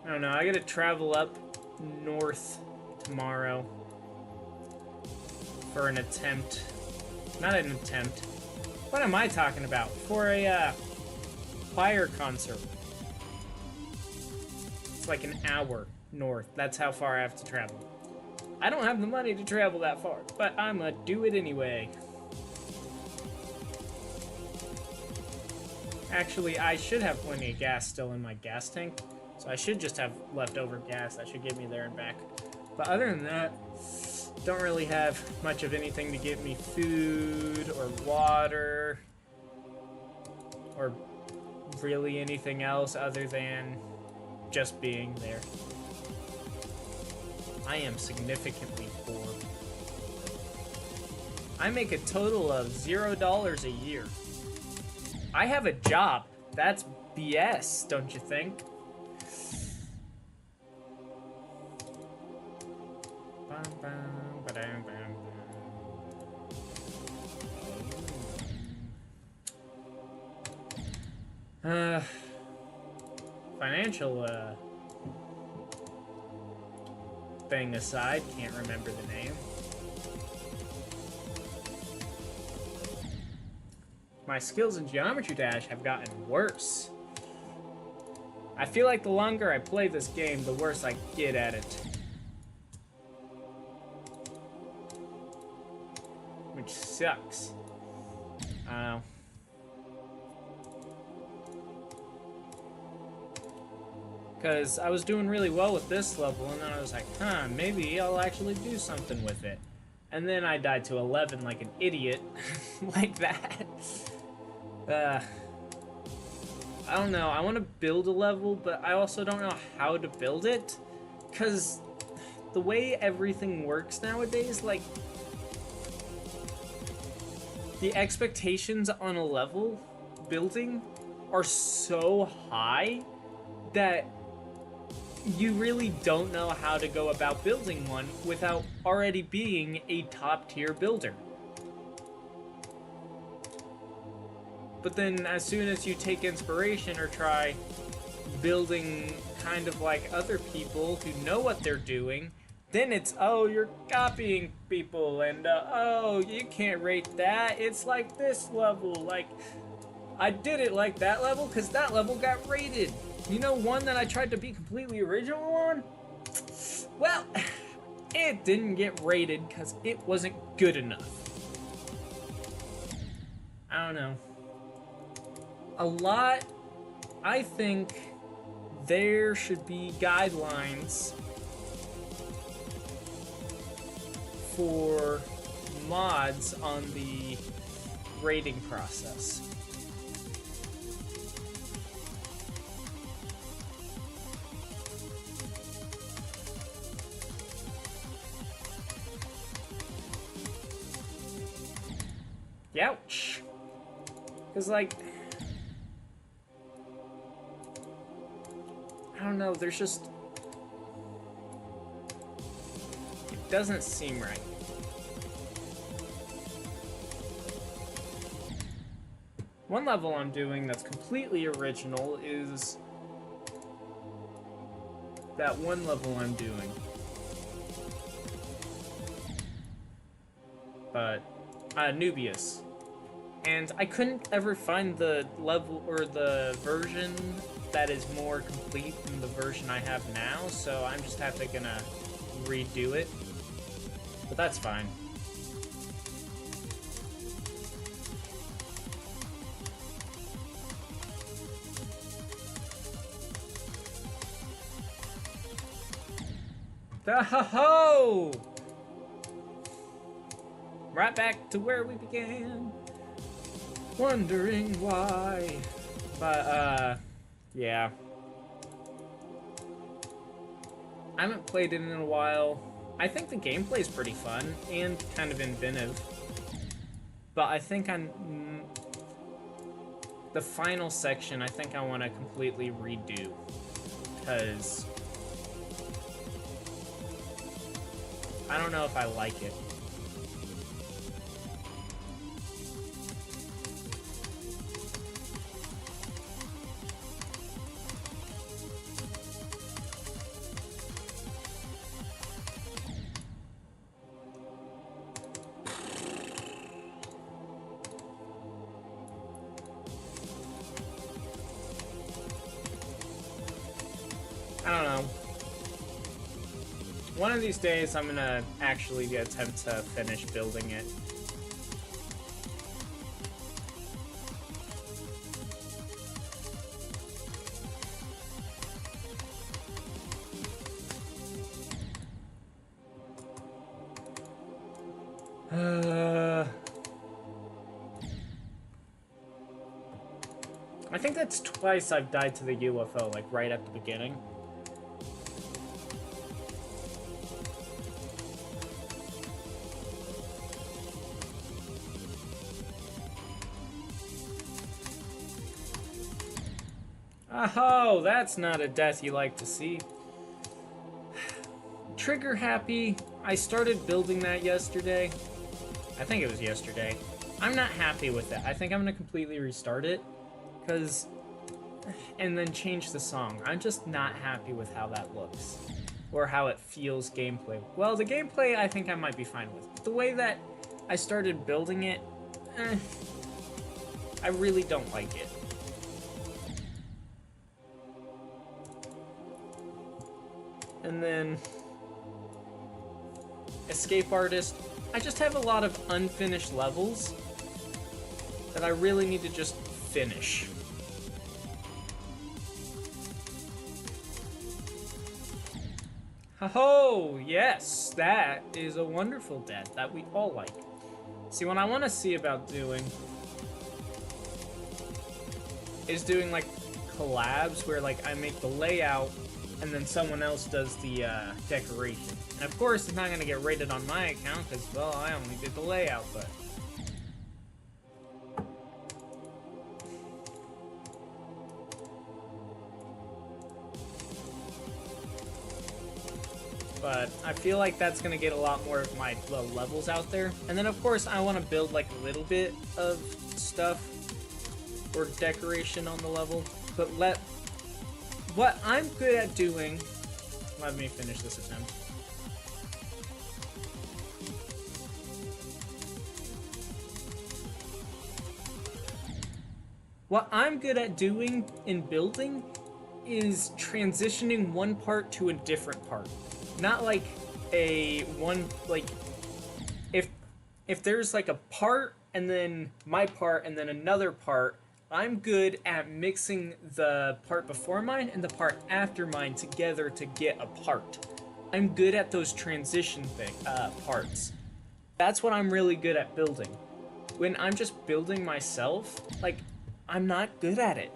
I don't know, I gotta travel up north tomorrow for an attempt. Not an attempt. What am I talking about? For a choir concert. It's like an hour north. That's how far I have to travel. I don't have the money to travel that far, but I'm gonna do it anyway. Actually, I should have plenty of gas still in my gas tank, so I should just have leftover gas. That should get me there and back. But other than that, don't really have much of anything to get me food or water or really anything else other than just being there. I am significantly poor. I make a total of $0 a year. I have a job. That's BS, don't you think? Financial, thing aside, can't remember the name. My skills in Geometry Dash have gotten worse. I feel like the longer I play this game, the worse I get at it. Which sucks. I don't know. Because I was doing really well with this level, and then I was like, huh, maybe I'll actually do something with it. And then I died to 11 like an idiot. Like that. I don't know. I want to build a level, but I also don't know how to build it. Because the way everything works nowadays, like, the expectations on a level building are so high that you really don't know how to go about building one without already being a top-tier builder. But then as soon as you take inspiration or try building kind of like other people who know what they're doing, then it's, oh, you're copying people, and oh, you can't rate that. It's like this level. Like, I did it like that level because that level got rated. You know one that I tried to be completely original on? Well, it didn't get rated because it wasn't good enough. I don't know. I think there should be guidelines for mods on the rating process. Youch. Because, like, I don't know, there's just, it doesn't seem right. One level I'm doing that's completely original is that one level I'm doing. But, Nubius. And I couldn't ever find the level or the version that is more complete than the version I have now, so I'm just gonna redo it. But that's fine. Ho-ho! Right back to where we began. Wondering why. But, yeah. I haven't played it in a while. I think the gameplay's pretty fun and kind of inventive. But I think the final section, I think I want to completely redo. Because I don't know if I like it. I don't know. One of these days, I'm gonna actually attempt to finish building it. I think that's twice I've died to the UFO, like right at the beginning. Oh, that's not a death you like to see. Trigger happy. I started building that yesterday. I think it was yesterday. I'm not happy with it. I think I'm gonna completely restart it. And then change the song. I'm just not happy with how that looks. Or how it feels gameplay. Well, the gameplay I think I might be fine with. But the way that I started building it, I really don't like it. And then Escape Artist. I just have a lot of unfinished levels that I really need to just finish. Oh, yes, that is a wonderful death that we all like. See, what I want to see about doing is doing like collabs where like I make the layout and then someone else does the decoration. And of course, it's not going to get rated on my account because, well, I only did the layout, but... But I feel like that's going to get a lot more of my levels out there. And then, of course, I want to build like a little bit of stuff or decoration on the level. But what I'm good at doing... Let me finish this attempt. What I'm good at doing in building is transitioning one part to a different part. Not like if there's like a part and then my part and then another part, I'm good at mixing the part before mine and the part after mine together to get a part. I'm good at those transition parts. That's what I'm really good at building. When I'm just building myself, like, I'm not good at it.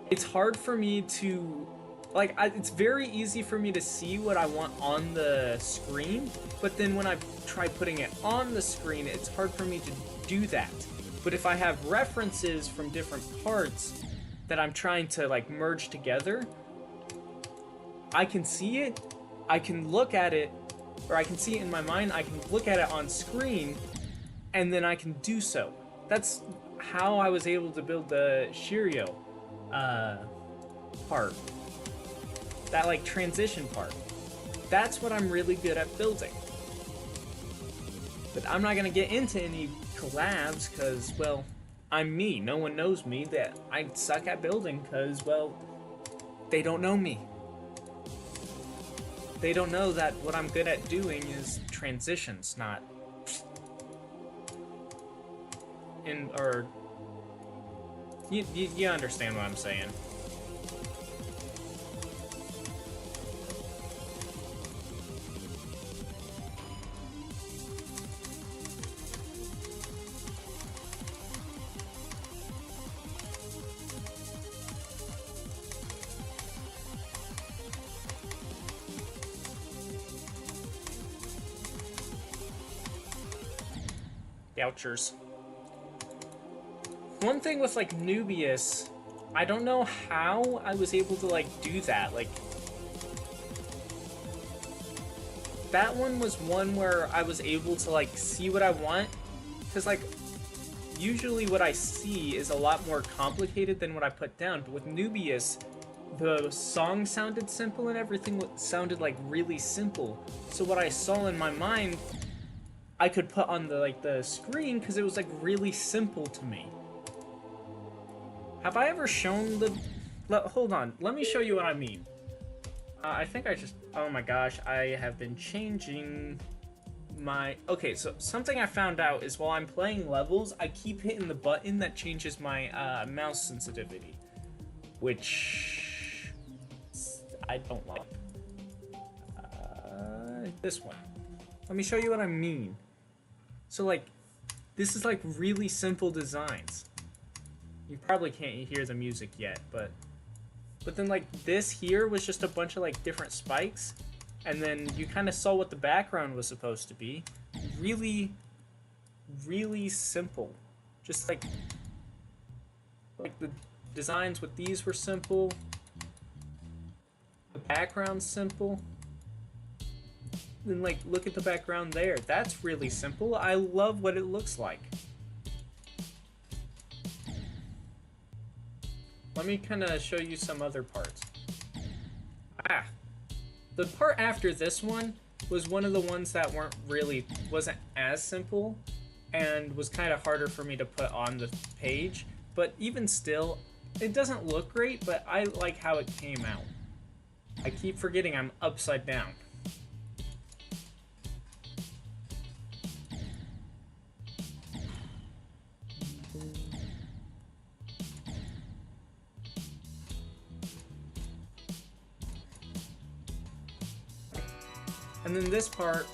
It's hard for me to... it's very easy for me to see what I want on the screen, but then when I try putting it on the screen, it's hard for me to do that. But if I have references from different parts that I'm trying to, like, merge together, I can see it, I can look at it, or I can see it in my mind, I can look at it on screen, and then I can do so. how I was able to build the Shiryo part. That, like, transition part. That's what I'm really good at building. But I'm not gonna get into any collabs, because, well, I'm me. No one knows me. That I suck at building, because, well, they don't know me. They don't know that what I'm good at doing is transitions, not... You understand what I'm saying. Ouchers. One thing with, like, Nubius, I don't know how I was able to, like, do that. Like, that one was one where I was able to, like, see what I want. Because, like, usually what I see is a lot more complicated than what I put down. But with Nubius, the song sounded simple and everything sounded, like, really simple. So what I saw in my mind, I could put on the screen because it was, like, really simple to me. Have I ever shown the... Hold on, let me show you what I mean. I think I just... Oh my gosh, I have been changing my... Okay, so something I found out is while I'm playing levels, I keep hitting the button that changes my mouse sensitivity. Which... I don't like. This one. Let me show you what I mean. So, like, this is, like, really simple designs. You probably can't hear the music yet, but then, like, this here was just a bunch of, like, different spikes, and then you kind of saw what the background was supposed to be. Really, really simple. Just, like the designs with these were simple. The background's simple. And, like, look at the background there. That's really simple. I love what it looks like. Let me kind of show you some other parts. The part after this one was one of the ones that wasn't as simple and was kind of harder for me to put on the page. But even still, it doesn't look great, but I like how it came out. I keep forgetting I'm upside down. And then this part,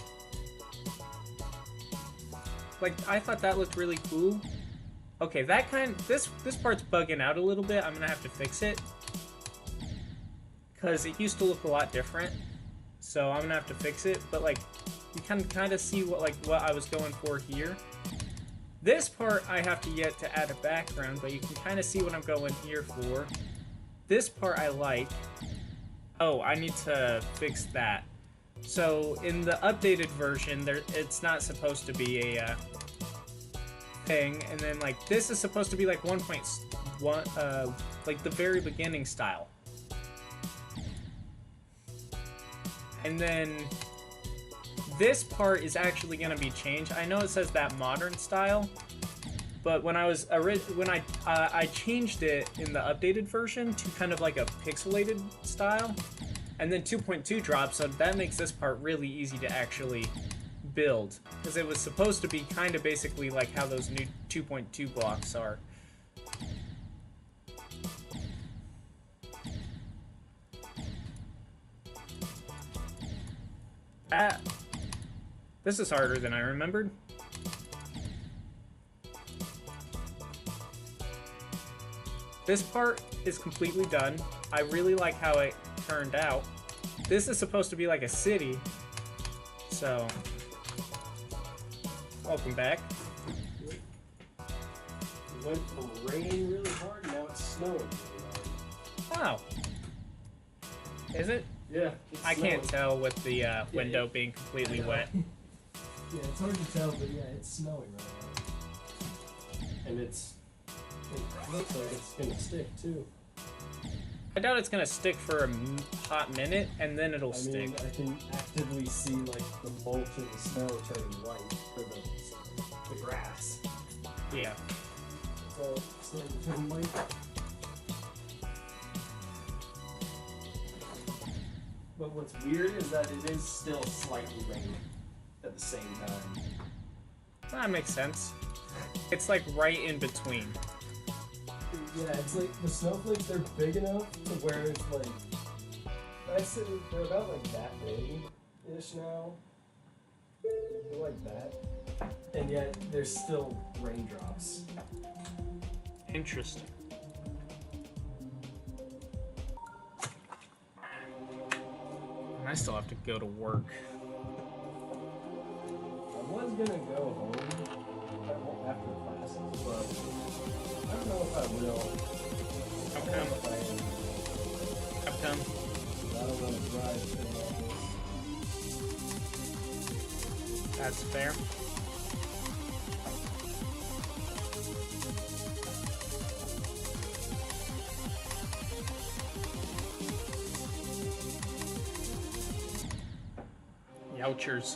like, I thought that looked really cool. Okay, this part's bugging out a little bit. I'm gonna have to fix it, because it used to look a lot different. So I'm gonna have to fix it. But, like, you can kind of see what I was going for here. This part I have to yet to add a background, but you can kind of see what I'm going here for. This part I like. Oh, I need to fix that. So in the updated version, it's not supposed to be a thing, and then, like, this is supposed to be like 1.1, like the very beginning style. And then this part is actually going to be changed. I know it says that modern style, but when I changed it in the updated version to kind of like a pixelated style. And then 2.2 drops, so that makes this part really easy to actually build. Because it was supposed to be kind of basically like how those new 2.2 blocks are. This is harder than I remembered. This part is completely done. I really like how it turned out. This is supposed to be like a city, so welcome back. It went from raining really hard, now it's snowing really hard. Wow. Is it? Yeah. I can't tell with the window being completely wet. Yeah, it's hard to tell, but yeah, it's snowing right now. And it's It looks like it's gonna stick too. I doubt it's gonna stick for a hot minute, and then it'll I stick. mean, I can actively see like the mulch and the snow turning white for the grass. Yeah. So it's starting to turn white. But what's weird is that it is still slightly raining at the same time. That makes sense. It's like right in between. Yeah, it's like the snowflakes, they're big enough to where it's like, I say they're about like that big-ish now. They're like that. And yet there's still raindrops. Interesting. And I still have to go to work. I was gonna go home after the classes, but I don't know if I will. How I don't know come? if I am. How come? I don't want to drive through all this. That's fair. Youchers.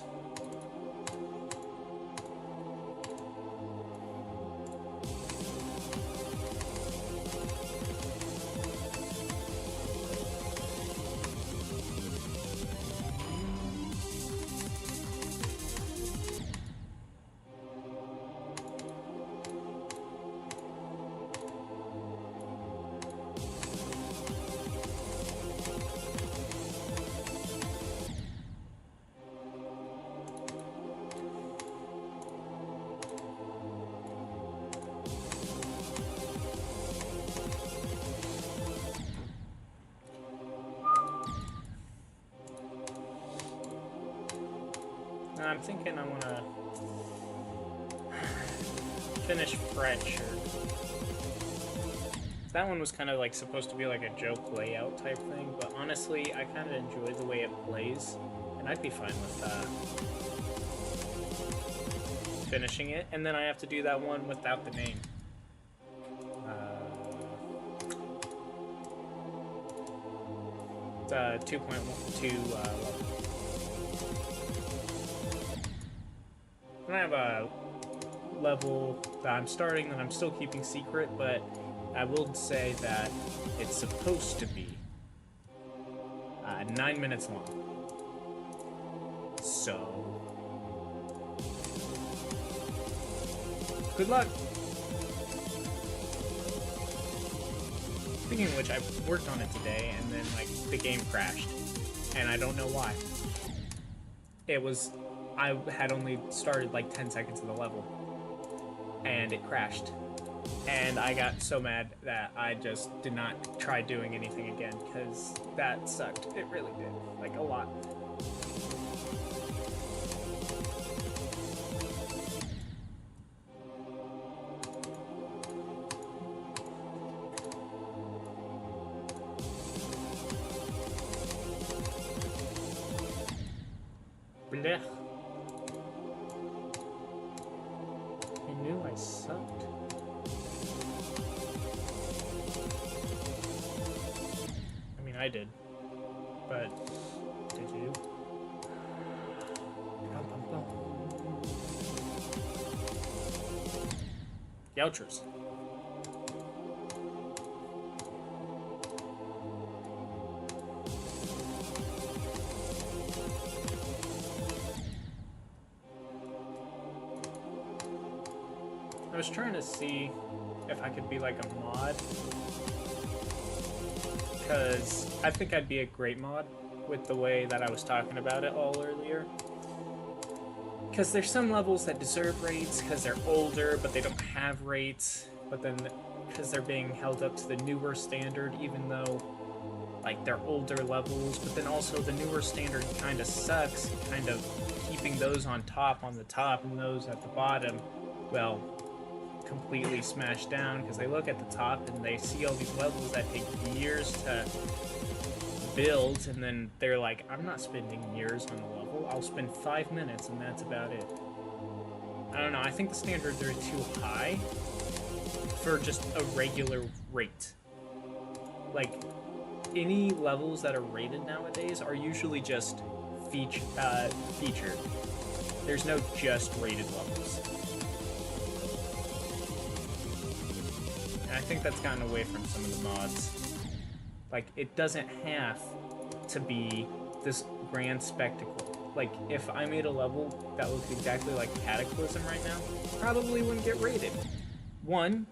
I'm thinking I want to finish Fractured. That one was kind of like supposed to be like a joke layout type thing, but honestly, I kind of enjoy the way it plays, and I'd be fine with finishing it. And then I have to do that one without the name. It's 2.12 level. And I have a level that I'm starting that I'm still keeping secret, but I will say that it's supposed to be 9 minutes long. So, good luck! Speaking of which, I worked on it today, and then, like, the game crashed. And I don't know why. I had only started like 10 seconds of the level, and it crashed. And I got so mad that I just did not try doing anything again, because that sucked. It really did. Like, a lot. Blech. I knew I sucked. I mean, I did. But, did you? Youchers. I was trying to see if I could be like a mod, because I think I'd be a great mod with the way that I was talking about it all earlier. Because there's some levels that deserve rates because they're older, but they don't have rates, but then because they're being held up to the newer standard, even though like they're older levels, but then also the newer standard kind of sucks, kind of keeping those on the top, and those at the bottom, well, completely smashed down, because they look at the top and they see all these levels that take years to build, and then they're like, I'm not spending years on a level, I'll spend 5 minutes and that's about it. I don't know, I think the standards are too high for just a regular rate. Like, any levels that are rated nowadays are usually just featured. There's no just rated levels. And I think that's gotten away from some of the mods. Like, it doesn't have to be this grand spectacle. Like, if I made a level that looked exactly like Cataclysm right now, probably wouldn't get rated. One,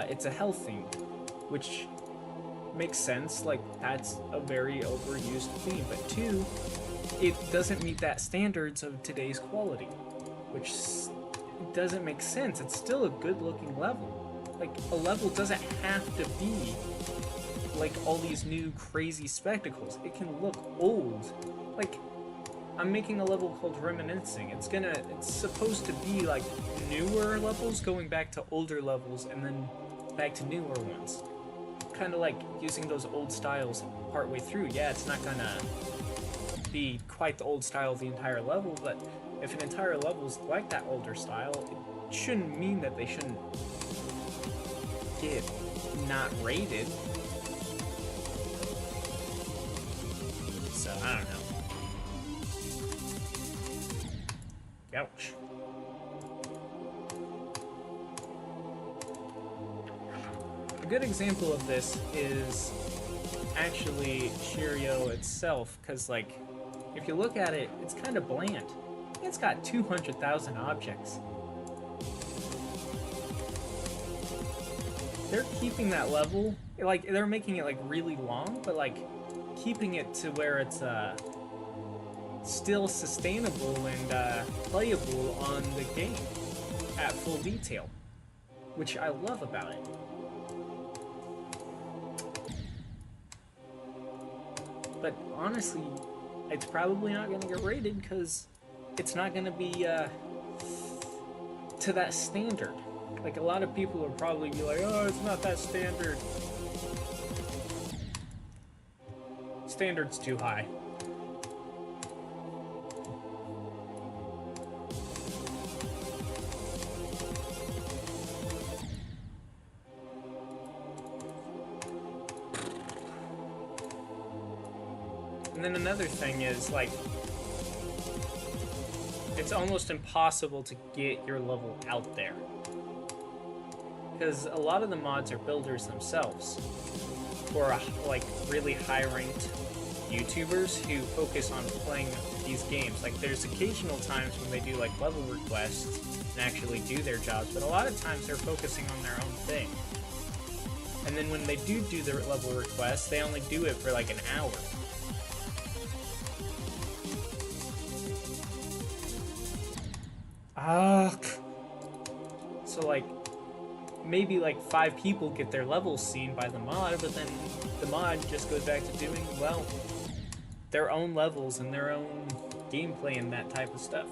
it's a hell theme, which makes sense. Like, that's a very overused theme. But two, it doesn't meet that standards of today's quality, which doesn't make sense. It's still a good-looking level. Like, a level doesn't have to be like all these new crazy spectacles. It can look old. Like, I'm making a level called Reminiscing. It's supposed to be like newer levels going back to older levels and then back to newer ones. Kind of like using those old styles partway through. Yeah, it's not gonna be quite the old style of the entire level, but if an entire level is like that older style, it shouldn't mean that they shouldn't get not rated. So, I don't know. Ouch. A good example of this is actually Cheerio itself, because, like, if you look at it, it's kind of bland. It's got 200,000 objects. They're keeping that level, like, they're making it, like, really long, but, like, keeping it to where it's, still sustainable and, playable on the game at full detail, which I love about it. But honestly, it's probably not gonna get rated because it's not gonna be, to that standard. Like, a lot of people will probably be like, oh, it's not that standard. Standard's too high. And then another thing is, like, it's almost impossible to get your level out there. Because a lot of the mods are builders themselves, or like really high-ranked YouTubers who focus on playing these games. Like, there's occasional times when they do like level requests and actually do their jobs, but a lot of times they're focusing on their own thing. And then when they do their level requests, they only do it for like an hour. So like, maybe like 5 people get their levels seen by the mod, but then the mod just goes back to doing, well, their own levels and their own gameplay and that type of stuff.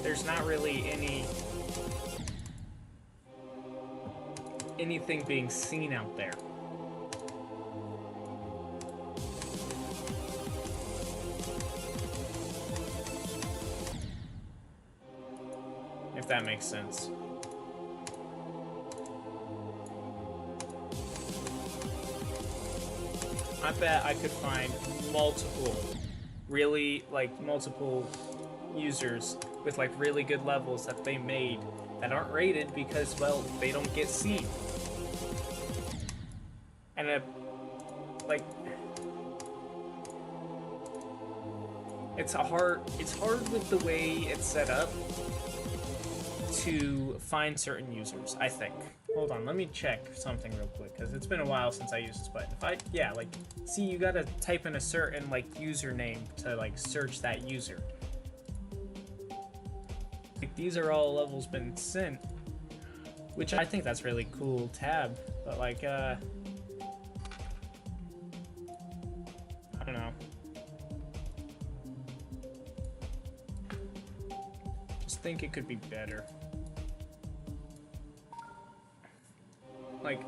There's not really anything being seen out there. If that makes sense. I bet I could find multiple users with like really good levels that they made that aren't rated because, well, they don't get seen. And it's hard with the way it's set up to find certain users, I think. Hold on, let me check something real quick, because it's been a while since I used this button. See, you gotta type in a certain, like, username to, like, search that user. Like, these are all levels been sent, which I think that's really cool tab, but, like, I don't know. Just think it could be better. Like,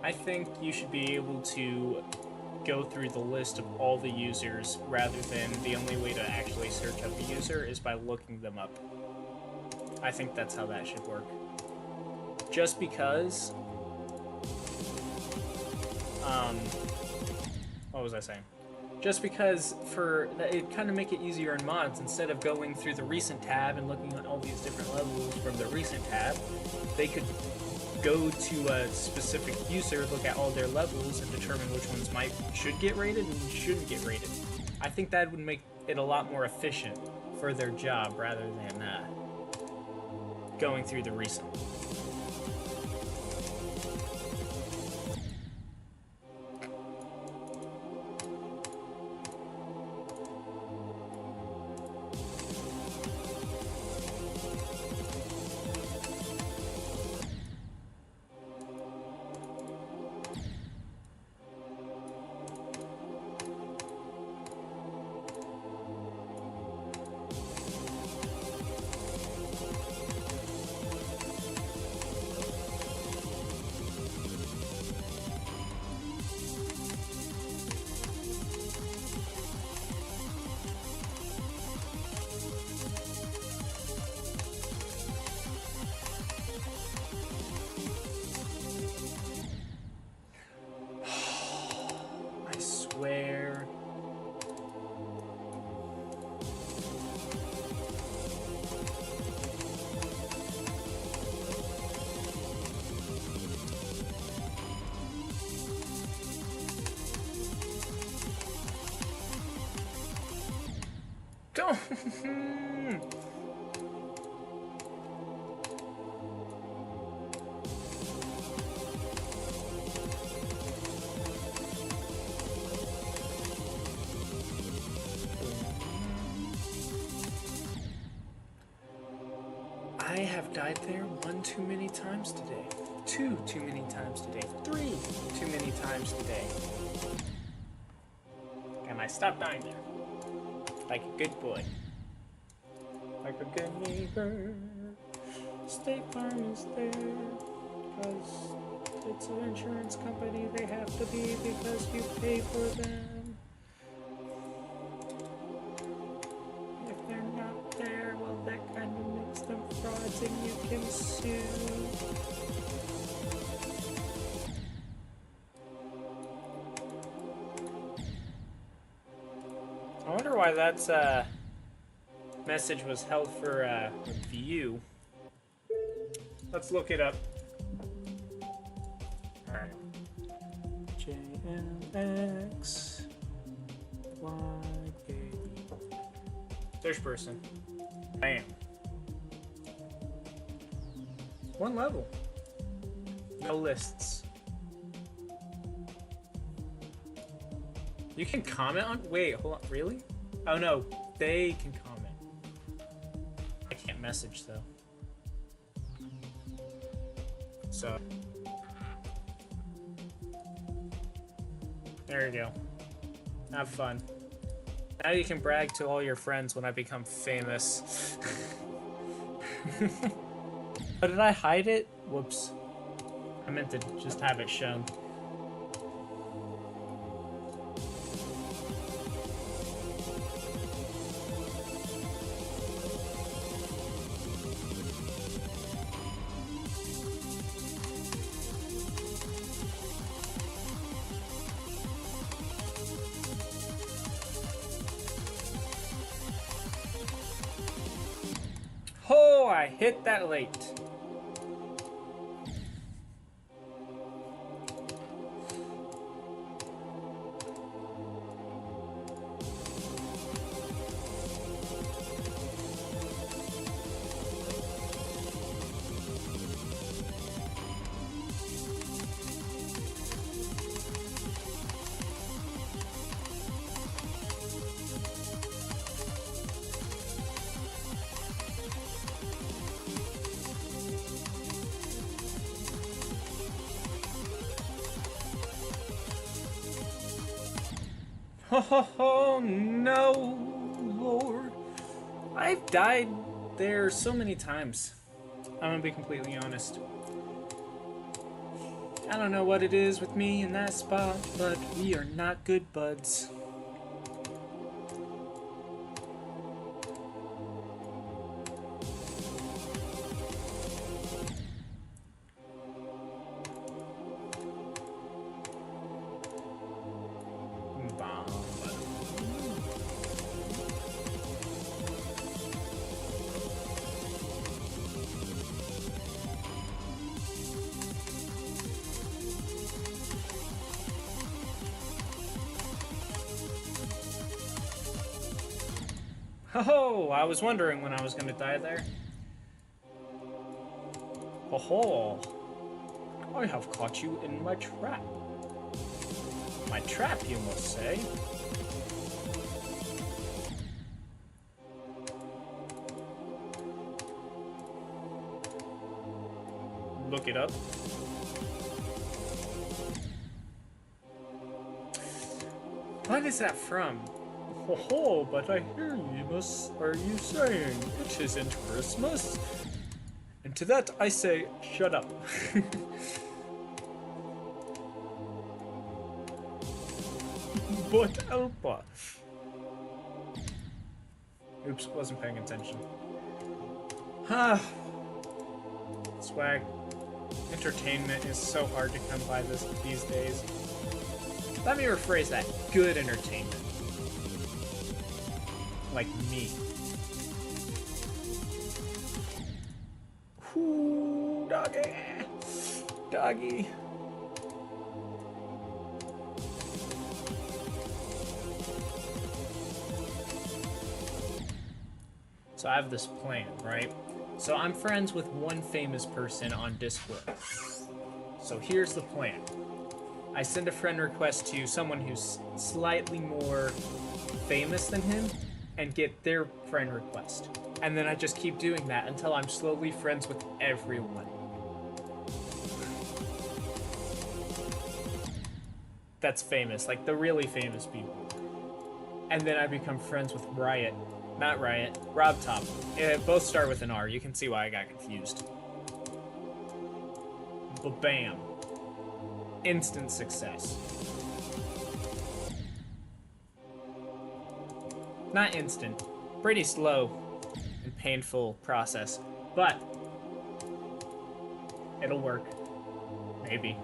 I think you should be able to go through the list of all the users rather than the only way to actually search up a user is by looking them up. I think that's how that should work. Just because... what was I saying? Just because it kind of make it easier in mods, instead of going through the recent tab and looking at all these different levels from the recent tab, they could go to a specific user, look at all their levels, and determine which ones should get rated and shouldn't get rated. I think that would make it a lot more efficient for their job rather than going through the recent. I swear. Don't. I have died there one too many times today. Two too many times today. Three too many times today. And I stopped dying there. Like a good boy. Like a good neighbor. State Farm is there. Because it's an insurance company. They have to be because you pay for them. If they're not there, well, that kind of makes them frauds and you can sue. I wonder why that's message was held for review. Let's look it up. Alright. JMX There's person. Bam. One level. No lists. You can comment on... Wait, hold on. Really? Oh, no. They can comment. I can't message, though. So... There you go. Have fun. Now you can brag to all your friends when I become famous. Oh, did I hide it? Whoops. I meant to just have it shown. Oh, I hit that late. Oh, no, Lord. I've died there so many times. I'm gonna be completely honest. I don't know what it is with me in that spot, but we are not good buds. Oh, I was wondering when I was gonna die there. Oh, I have caught you in my trap. My trap, you must say. Look it up. What is that from? Oh, but I hear you must. Are you saying it isn't Christmas? And to that I say, shut up. But Alpa. Oops, wasn't paying attention. Swag. Entertainment is so hard to come by these days. Let me rephrase that. Good entertainment. Like me. Ooh, doggy. Doggy. So I have this plan, right? So I'm friends with one famous person on Discord. So here's the plan. I send a friend request to someone who's slightly more famous than him and get their friend request. And then I just keep doing that until I'm slowly friends with everyone. That's famous, like the really famous people. And then I become friends with Riot. Not Riot, Rob Top. Both start with an R. You can see why I got confused. But bam. Instant success. Not instant. Pretty slow and painful process. But it'll work. Maybe.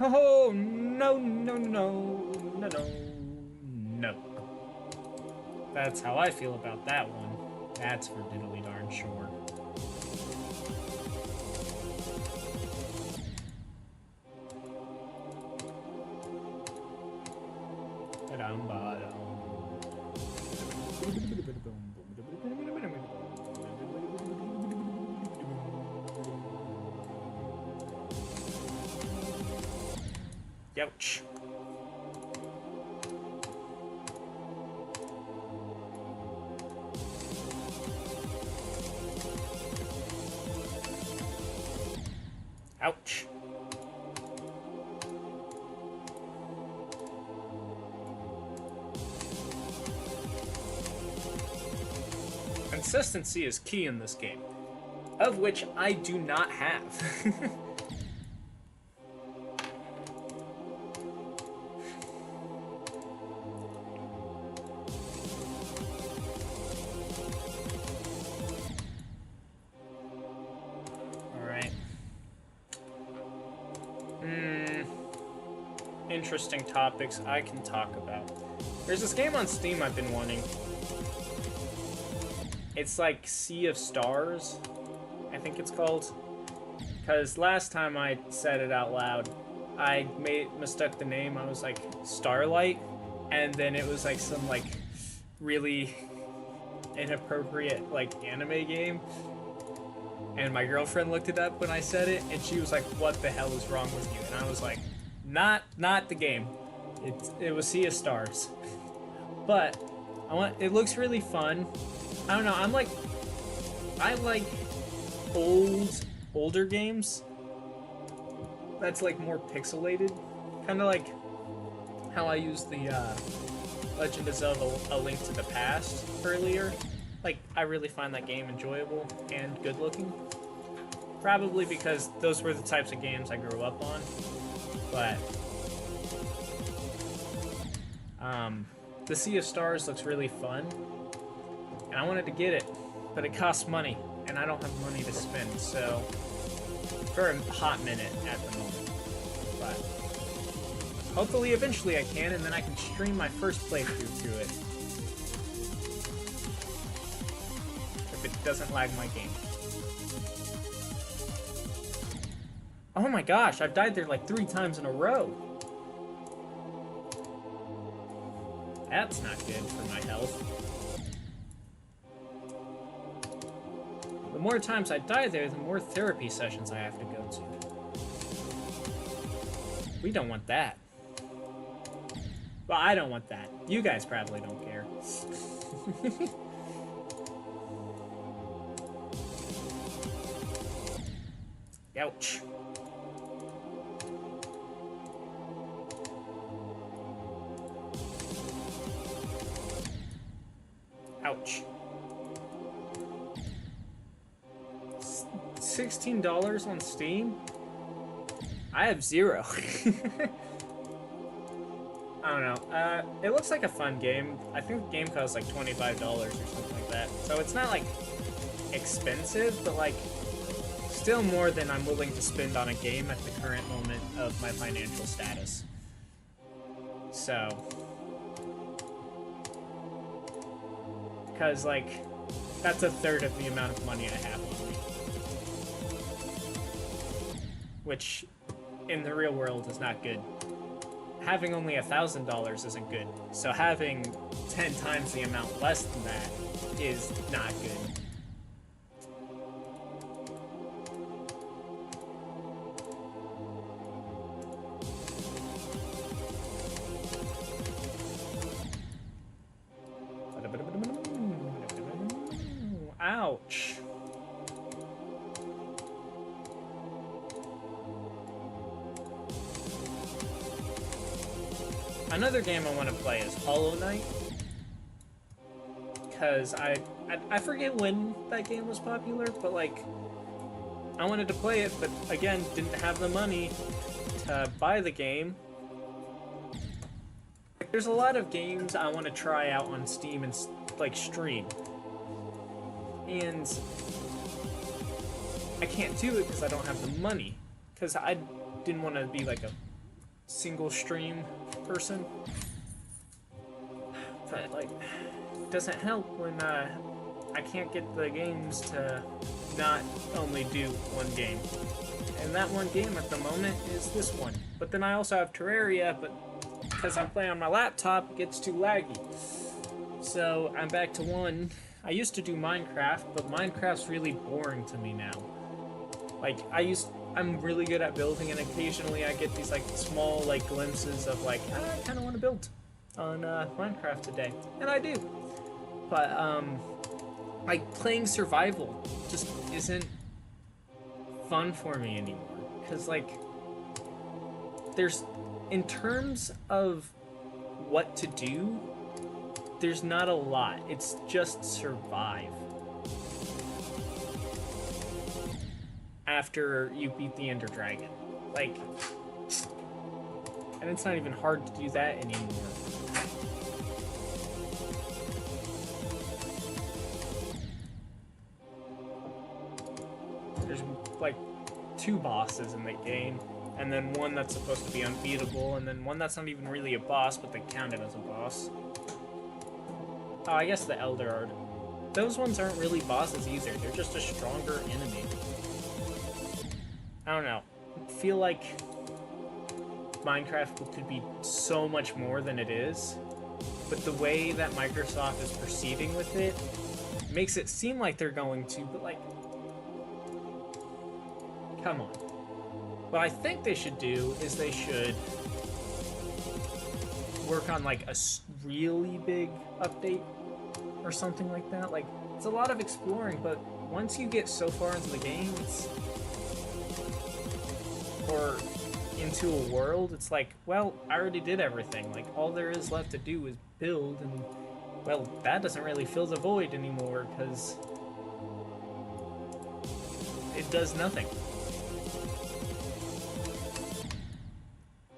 Oh, no, no, no, no, no, no. That's how I feel about that one. That's for diddly darn sure. Ouch. Ouch. Consistency is key in this game, of which I do not have. Interesting topics I can talk about. There's this game on Steam I've been wanting. It's like Sea of Stars, I think it's called. Because last time I said it out loud, I mistook the name. I was like Starlight, and then it was like some like really inappropriate like anime game. And my girlfriend looked it up when I said it, and she was like, "What the hell is wrong with you?" And I was like, Not the game. It was Sea of Stars. But it looks really fun. I don't know, I like old older games that's like more pixelated, kind of like how I used the Legend of Zelda: A Link to the Past earlier. Like, I really find that game enjoyable and good looking. Probably because those were the types of games I grew up on. But the Sea of Stars looks really fun, and I wanted to get it, but it costs money, and I don't have money to spend, so for a hot minute at the moment. But hopefully eventually I can, and then I can stream my first playthrough to it. If it doesn't lag my game. Oh my gosh, I've died there like 3 times in a row. That's not good for my health. The more times I die there, the more therapy sessions I have to go to. We don't want that. Well, I don't want that. You guys probably don't care. Ouch. Ouch. $16 on Steam? I have 0. I don't know. It looks like a fun game. I think the game costs like $25 or something like that. So it's not like expensive, but like still more than I'm willing to spend on a game at the current moment of my financial status. So, because like that's a third of the amount of money I have on me, which in the real world is not good. Having only $1,000 isn't good, so having 10 times the amount less than that is not good. Ouch. Another game I want to play is Hollow Knight, because I forget when that game was popular, but like I wanted to play it, but again didn't have the money to buy the game. There's a lot of games I want to try out on Steam and like stream, and I can't do it because I don't have the money, because I didn't want to be like a single stream person, but like it doesn't help when I can't get the games to not only do one game, and that one game at the moment is this one. But then I also have Terraria, but because I'm playing on my laptop, it gets too laggy, so I'm back to one. I used to do Minecraft, but Minecraft's really boring to me now. Like I'm really good at building, and occasionally I get these like small like glimpses of like I kind of want to build on Minecraft today, and I do. But like playing survival just isn't fun for me anymore, because like there's, in terms of what to do, there's not a lot. It's just survive. After you beat the Ender Dragon. Like, and it's not even hard to do that anymore. There's like 2 bosses in the game, and then one that's supposed to be unbeatable, and then one that's not even really a boss, but they count it as a boss. Oh, I guess the Elder are... Those ones aren't really bosses either. They're just a stronger enemy. I don't know. I feel like Minecraft could be so much more than it is, but the way that Microsoft is proceeding with it makes it seem like they're going to, but like, come on. What I think they should do is they should work on like a really big update or something like that. Like, it's a lot of exploring, but once you get so far into the game, or into a world, it's like, well, I already did everything. Like, all there is left to do is build, and, well, that doesn't really fill the void anymore, because it does nothing.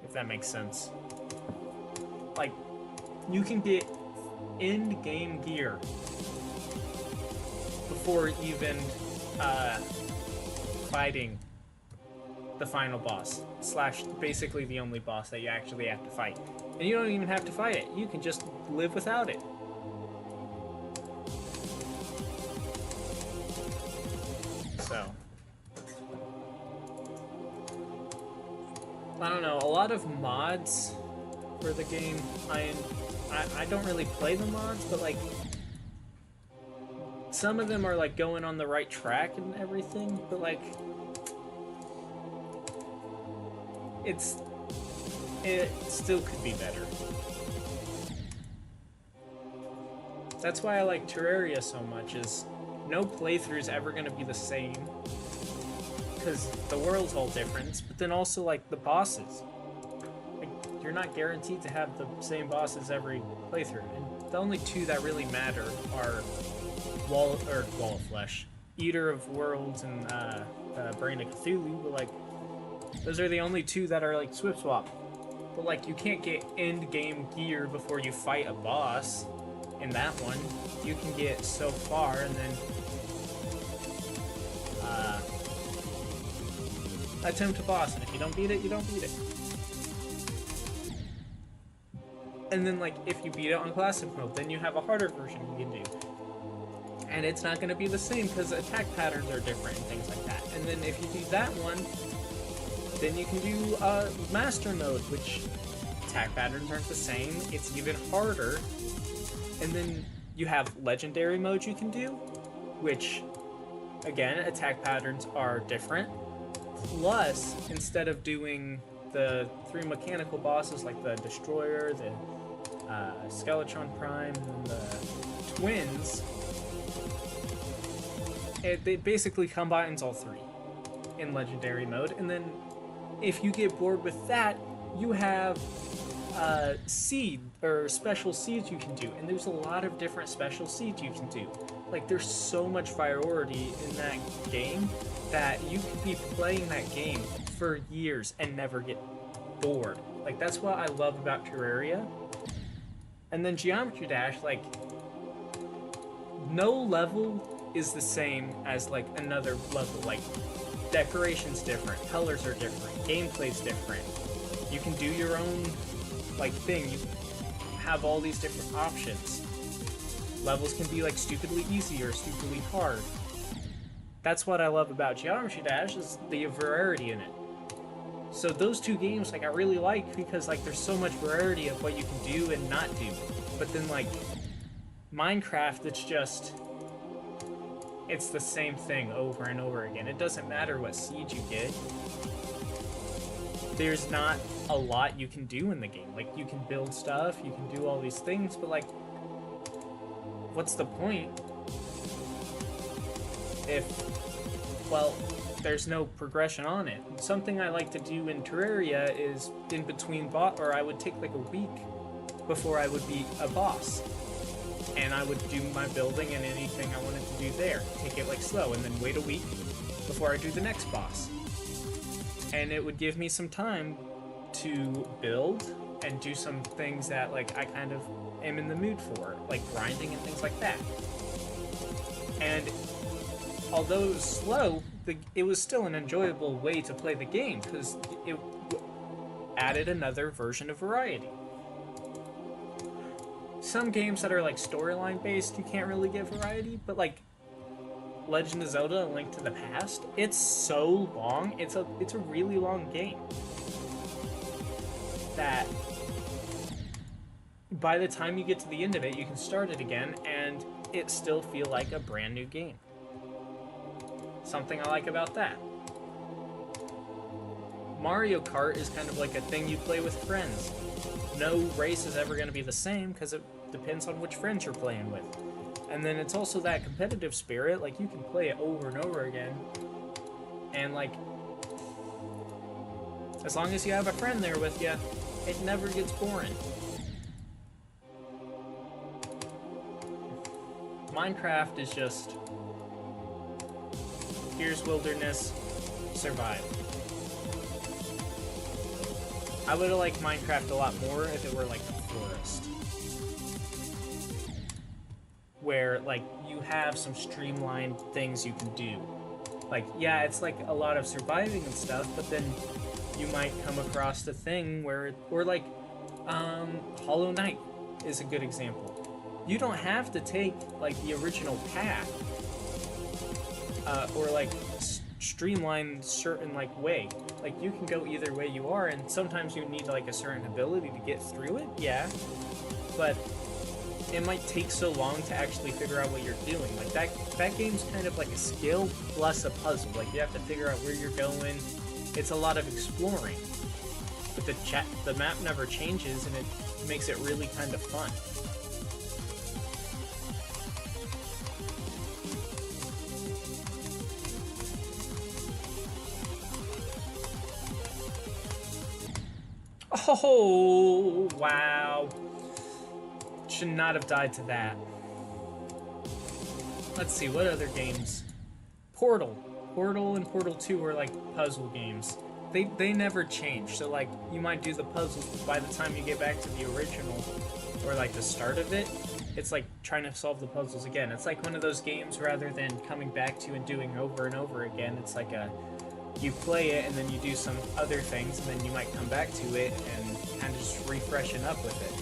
If that makes sense. Like, you can get end-game gear before even fighting the final boss, slash basically the only boss that you actually have to fight. And you don't even have to fight it, you can just live without it. So, I don't know, a lot of mods for the game, I don't really play the mods, but like, some of them are like going on the right track and everything, but like, it still could be better. That's why I like Terraria so much, is no playthrough is ever going to be the same, because the world's all different, but then also like the bosses. Like, you're not guaranteed to have the same bosses every playthrough, and the only two that really matter are Wall of Flesh, Eater of Worlds, and Brain of Cthulhu, but like, those are the only two that are like Swift Swap. But like, you can't get end game gear before you fight a boss in that one. You can get so far and then attempt a boss, and if you don't beat it, you don't beat it. And then like, if you beat it on classic mode, then you have a harder version you can do. And it's not going to be the same because attack patterns are different and things like that. And then if you do that one, then you can do master mode, which attack patterns aren't the same. It's even harder. And then you have legendary mode you can do, which, again, attack patterns are different. Plus, instead of doing the 3 mechanical bosses like the Destroyer, the Skeletron Prime, and the Twins, it basically combines all 3 in legendary mode. And then if you get bored with that, you have seed or special seeds you can do, and there's a lot of different special seeds you can do. Like, there's so much variety in that game that you could be playing that game for years and never get bored. Like, that's what I love about Terraria. And then Geometry Dash, like, no level is the same as like another level. Like, decoration's different, colors are different, gameplay's different. You can do your own like thing. You have all these different options. Levels can be like stupidly easy or stupidly hard. That's what I love about Geometry Dash, is the variety in it. So those two games, like, I really like because like there's so much variety of what you can do and not do. But then like Minecraft, it's the same thing over and over again. It doesn't matter what seed you get. There's not a lot you can do in the game. Like, you can build stuff, you can do all these things, but like, what's the point if, well, there's no progression on it? Something I like to do in Terraria is in between I would take like a week before I would beat a boss. And I would do my building and anything I wanted to do there. Take it like slow, and then wait a week before I do the next boss. And it would give me some time to build and do some things that like I kind of am in the mood for, like grinding and things like that. And although it was slow, it was still an enjoyable way to play the game because it added another version of variety. Some games that are like storyline based, you can't really get variety, but like Legend of Zelda: A Link to the Past, it's so long. It's a really long game that by the time you get to the end of it, you can start it again and it still feel like a brand new game. Something I like about that. Mario Kart is kind of like a thing you play with friends. No race is ever going to be the same because it depends on which friends you're playing with. And then it's also that competitive spirit, like you can play it over and over again. And like, As long as you have a friend there with you, it never gets boring. Minecraft is just, here's wilderness, survive. I would have liked Minecraft a lot more if it were like a forest. Where, like, you have some streamlined things you can do. Like, yeah, it's like a lot of surviving and stuff, but then you might come across the thing where, or like, Hollow Knight is a good example. You don't have to take, like, the original path, or like, streamline certain, like, way. Like, you can go either way you are, and sometimes you need, like, a certain ability to get through it, yeah. But it might take so long to actually figure out what you're doing. Like, that game's kind of like a skill plus a puzzle. Like, you have to figure out where you're going. It's a lot of exploring. But the map never changes, and it makes it really kind of fun. Oh, wow. Should not have died to that. Let's see, what other games? Portal. Portal and Portal 2 are like puzzle games. They never change, so like, you might do the puzzles, but by the time you get back to the original, or like the start of it, it's like trying to solve the puzzles again. It's like one of those games, rather than coming back to and doing over and over again, it's like you play it and then you do some other things, and then you might come back to it and kind of just refreshen up with it.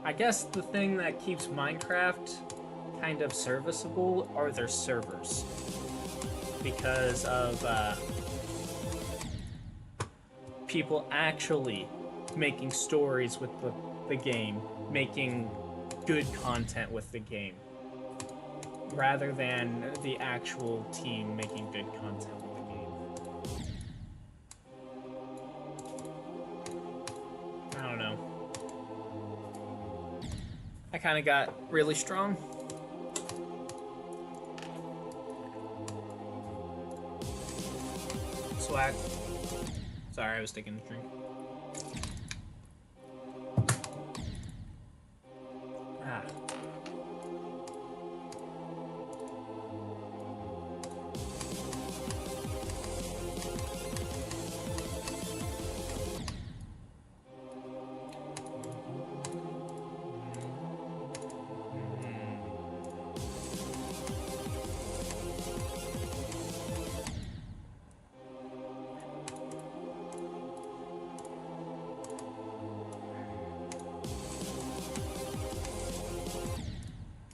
I guess the thing that keeps Minecraft kind of serviceable are their servers. Because of people actually making stories with the game, making good content with the game, rather than the actual team making good content with the game. I don't know. I kind of got really strong. Swag. Sorry, I was taking a drink. Ah.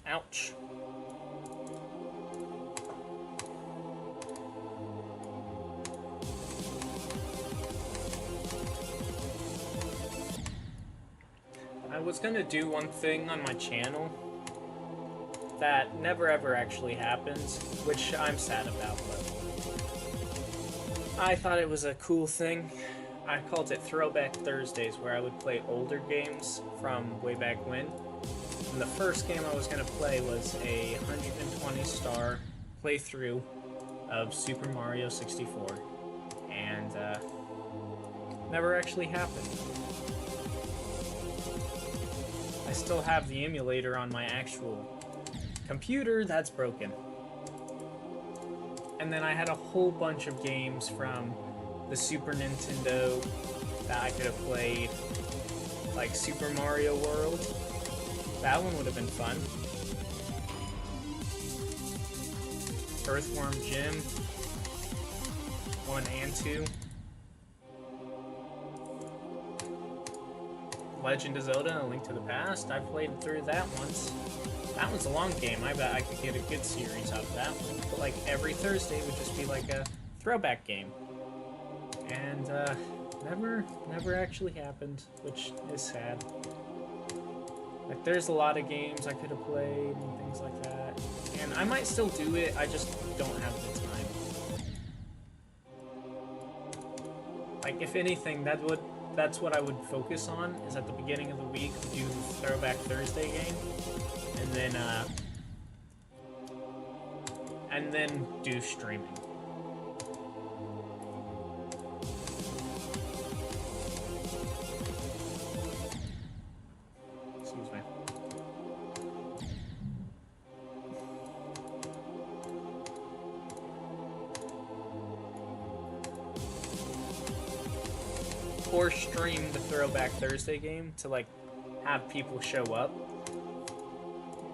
Ouch. I was gonna do one thing on my channel that never ever actually happens, which I'm sad about, but I thought it was a cool thing. I called it Throwback Thursdays, where I would play older games from way back when. And the first game I was going to play was a 120-star playthrough of Super Mario 64. And, never actually happened. I still have the emulator on my actual computer that's broken. And then I had a whole bunch of games from the Super Nintendo that I could have played, like Super Mario World. That one would have been fun. Earthworm Jim 1 and 2. Legend of Zelda: A Link to the Past. I played through that once. That one's a long game. I bet I could get a good series out of that one. But like every Thursday would just be like a throwback game. And never actually happened, which is sad. Like, there's a lot of games I could have played and things like that. And I might still do it, I just don't have the time. Like, if anything, that's what I would focus on, is at the beginning of the week, do the Throwback Thursday game. And then, and then do streaming. Excuse me. Or stream the Throwback Thursday game to like have people show up.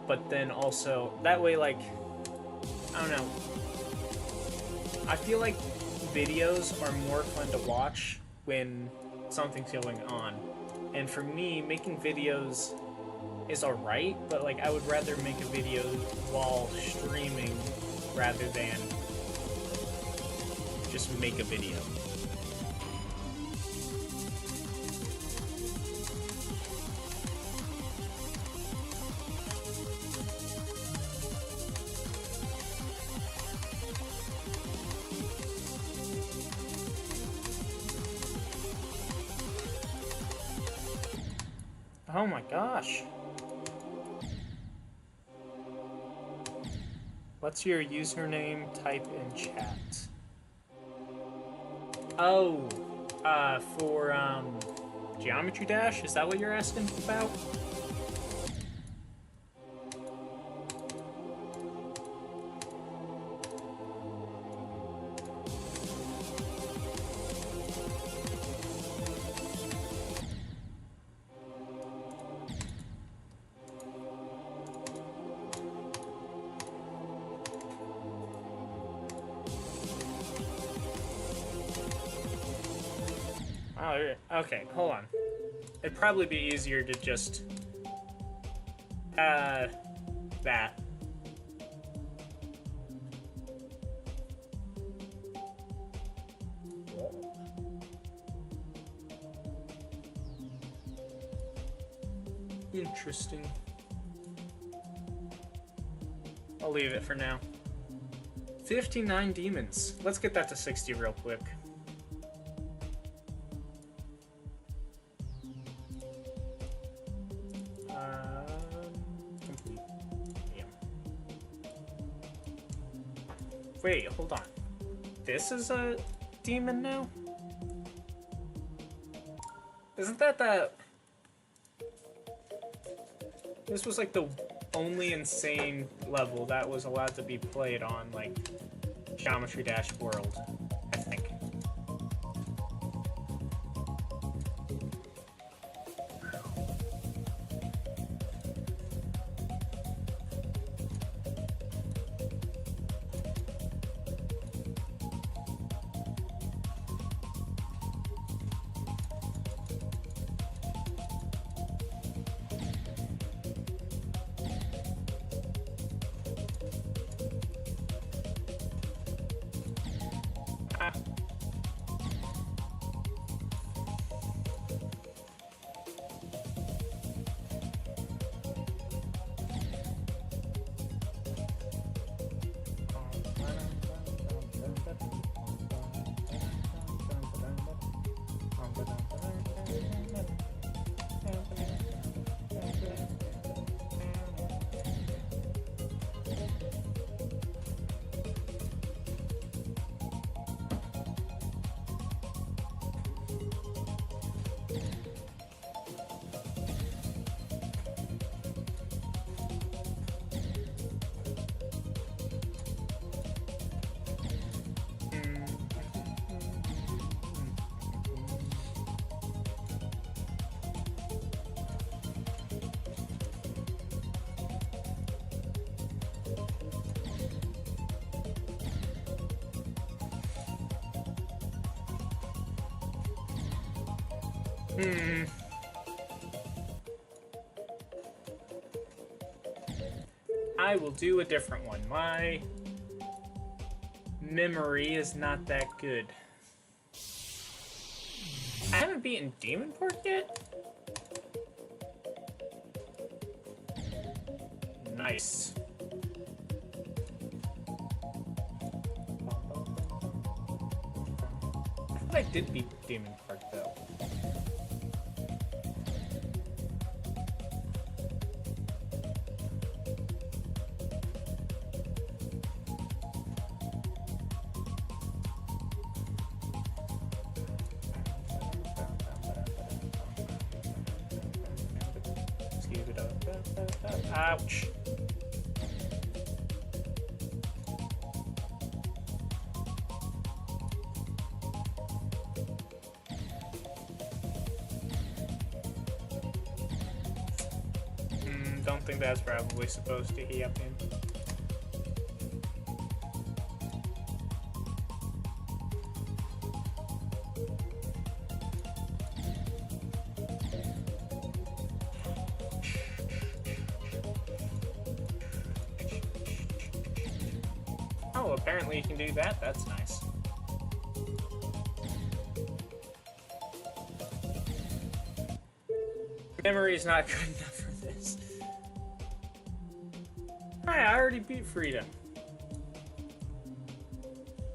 But then also that way, like, I don't know. I feel like videos are more fun to watch when something's going on. And for me, making videos is alright, but like I would rather make a video while streaming rather than just make a video. Oh my gosh. What's your username? Type in chat. Oh, for, Geometry Dash? Is that what you're asking about? Okay, hold on. It'd probably be easier to just, that. Interesting. I'll leave it for now. 59 demons. Let's get that to 60 real quick. Complete. Damn. Wait, hold on. This is a demon now? Isn't that This was like the only insane level that was allowed to be played on, like, Geometry Dash World, I think. I will do a different one. My memory is not that good. I haven't beaten Demon Pork yet? Nice. I thought I did beat Demon Pork though. Ouch. Don't think that's probably supposed to heat up in. Oh, apparently you can do that. That's nice. Memory is not good enough for this. Hi, I already beat Frida.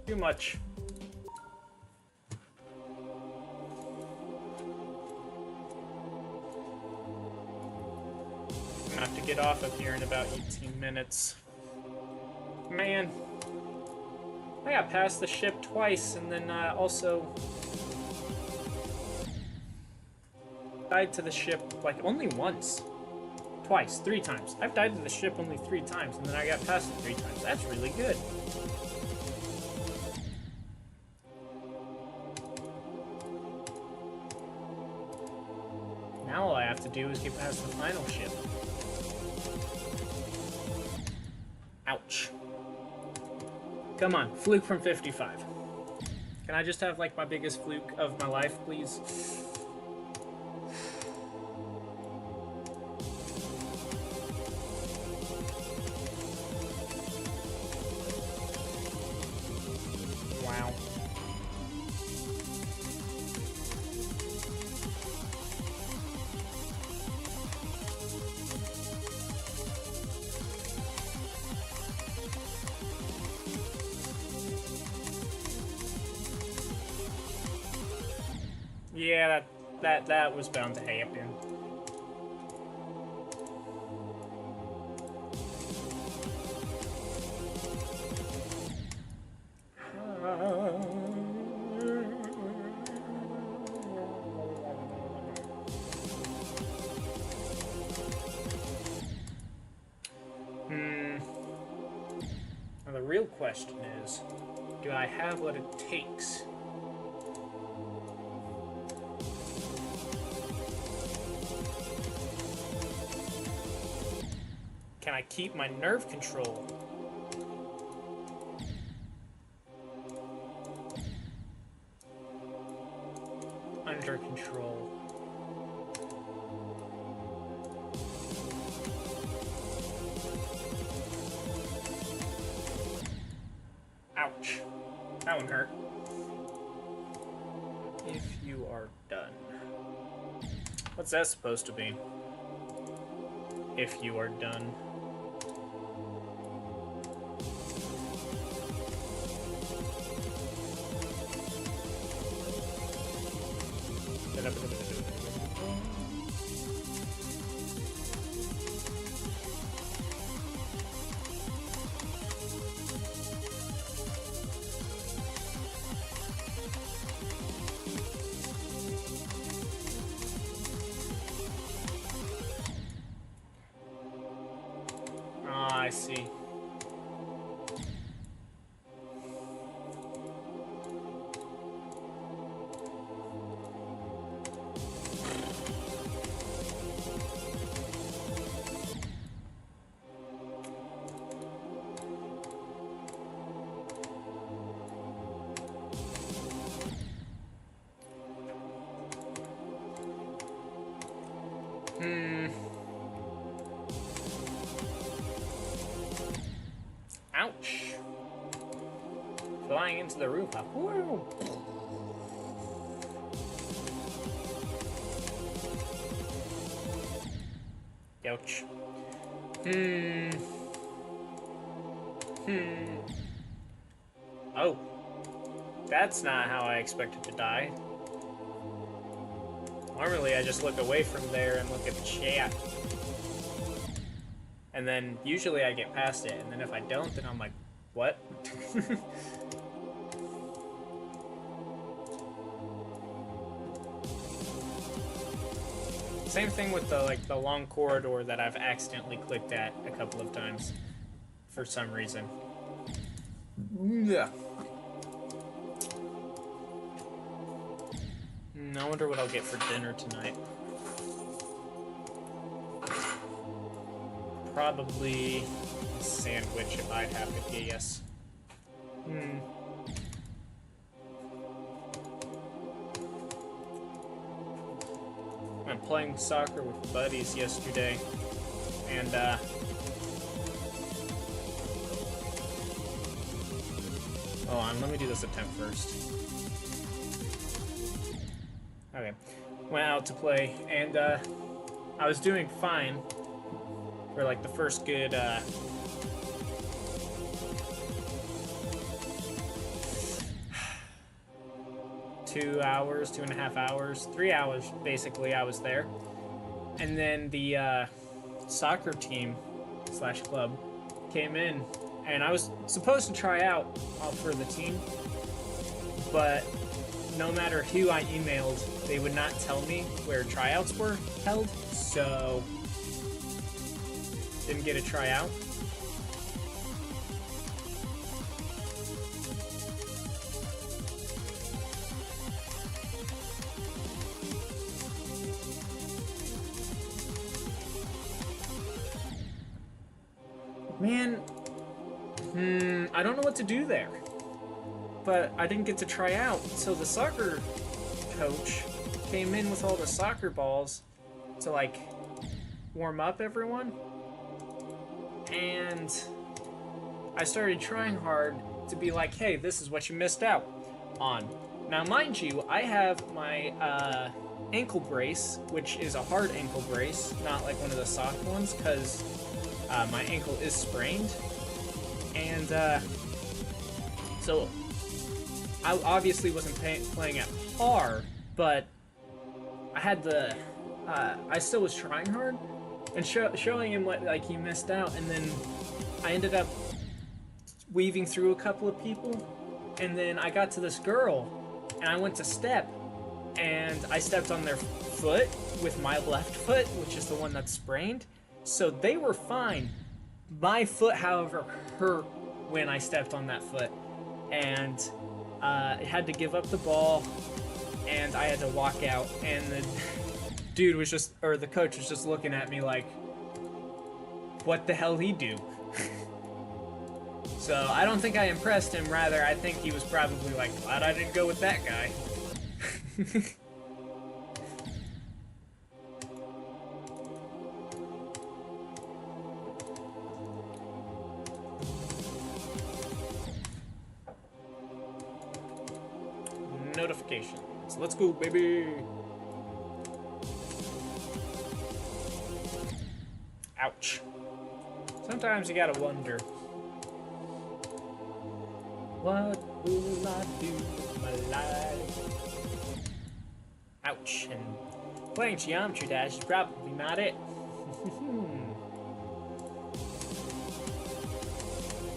Too much. I'm gonna have to get off of here in about 18 minutes. Man. I got past the ship twice, and then also died to the ship, like, only once. Twice, 3 times. I've died to the ship only 3 times, and then I got past it 3 times. That's really good. Now all I have to do is get past the final ship. Ouch. Come on, fluke from 55. Can I just have, like, my biggest fluke of my life, please? Wow. Yeah, that was bound to happen. Now the real question is, do I have what it takes? Can I keep my nerve control? Under control. Ouch. That one hurt. If you are done. What's that supposed to be? If you are done. Ah, I see. Ouch. Flying into the roof. Woo. Ouch. Oh. That's not how I expected to die. Normally I just look away from there and look at the chat. And then usually I get past it, and then if I don't, then I'm like, what? Same thing with the long corridor that I've accidentally clicked at a couple of times for some reason. Yeah. I wonder what I'll get for dinner tonight. Probably a sandwich if I have to guess. I'm playing soccer with buddies yesterday, and hold on, let me do this attempt first. Okay, went out to play, and I was doing fine for like the first good 2 hours, 2.5 hours, 3 hours basically. I was there, and then the soccer team / club came in, and I was supposed to try out for the team, but no matter who I emailed, they would not tell me where tryouts were held, so didn't get a tryout. Man, I don't know what to do there. But I didn't get to try out, so the soccer coach came in with all the soccer balls to, like, warm up everyone. And I started trying hard to be like, hey, this is what you missed out on. Now, mind you, I have my ankle brace, which is a hard ankle brace, not like one of the soft ones, because my ankle is sprained. And so I obviously wasn't playing at par, but I had the I still was trying hard and showing him what like he missed out, and then I ended up weaving through a couple of people, and then I got to this girl and I went to step, and I stepped on their foot with my left foot, which is the one that's sprained, so they were fine. My foot, however, hurt when I stepped on that foot, and I had to give up the ball, and I had to walk out, and the dude was just, or the coach was just looking at me like, what the hell he do? So I don't think I impressed him, rather I think he was probably like, glad I didn't go with that guy. Notifications. Let's go, baby. Ouch. Sometimes you gotta wonder, what will I do with my life? Ouch. And playing Geometry Dash is probably not it.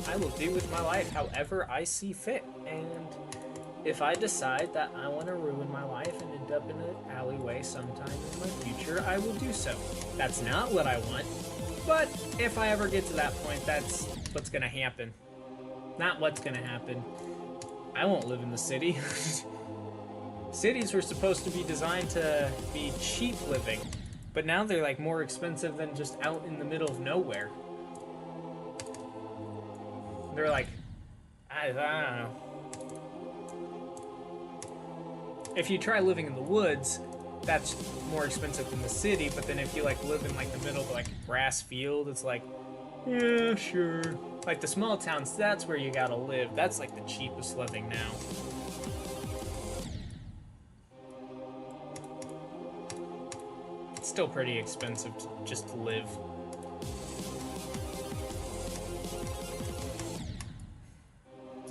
I will do with my life however I see fit, and if I decide that I want to ruin my life and end up in an alleyway sometime in my future, I will do so. That's not what I want, but if I ever get to that point, that's what's gonna happen. Not what's gonna happen. I won't live in the city. Cities were supposed to be designed to be cheap living, but now they're like more expensive than just out in the middle of nowhere. They're like, I don't know. If you try living in the woods, that's more expensive than the city, but then if you like live in like the middle of like a grass field, it's like, yeah, sure. Like the small towns, that's where you gotta live. That's like the cheapest living now. It's still pretty expensive just to live.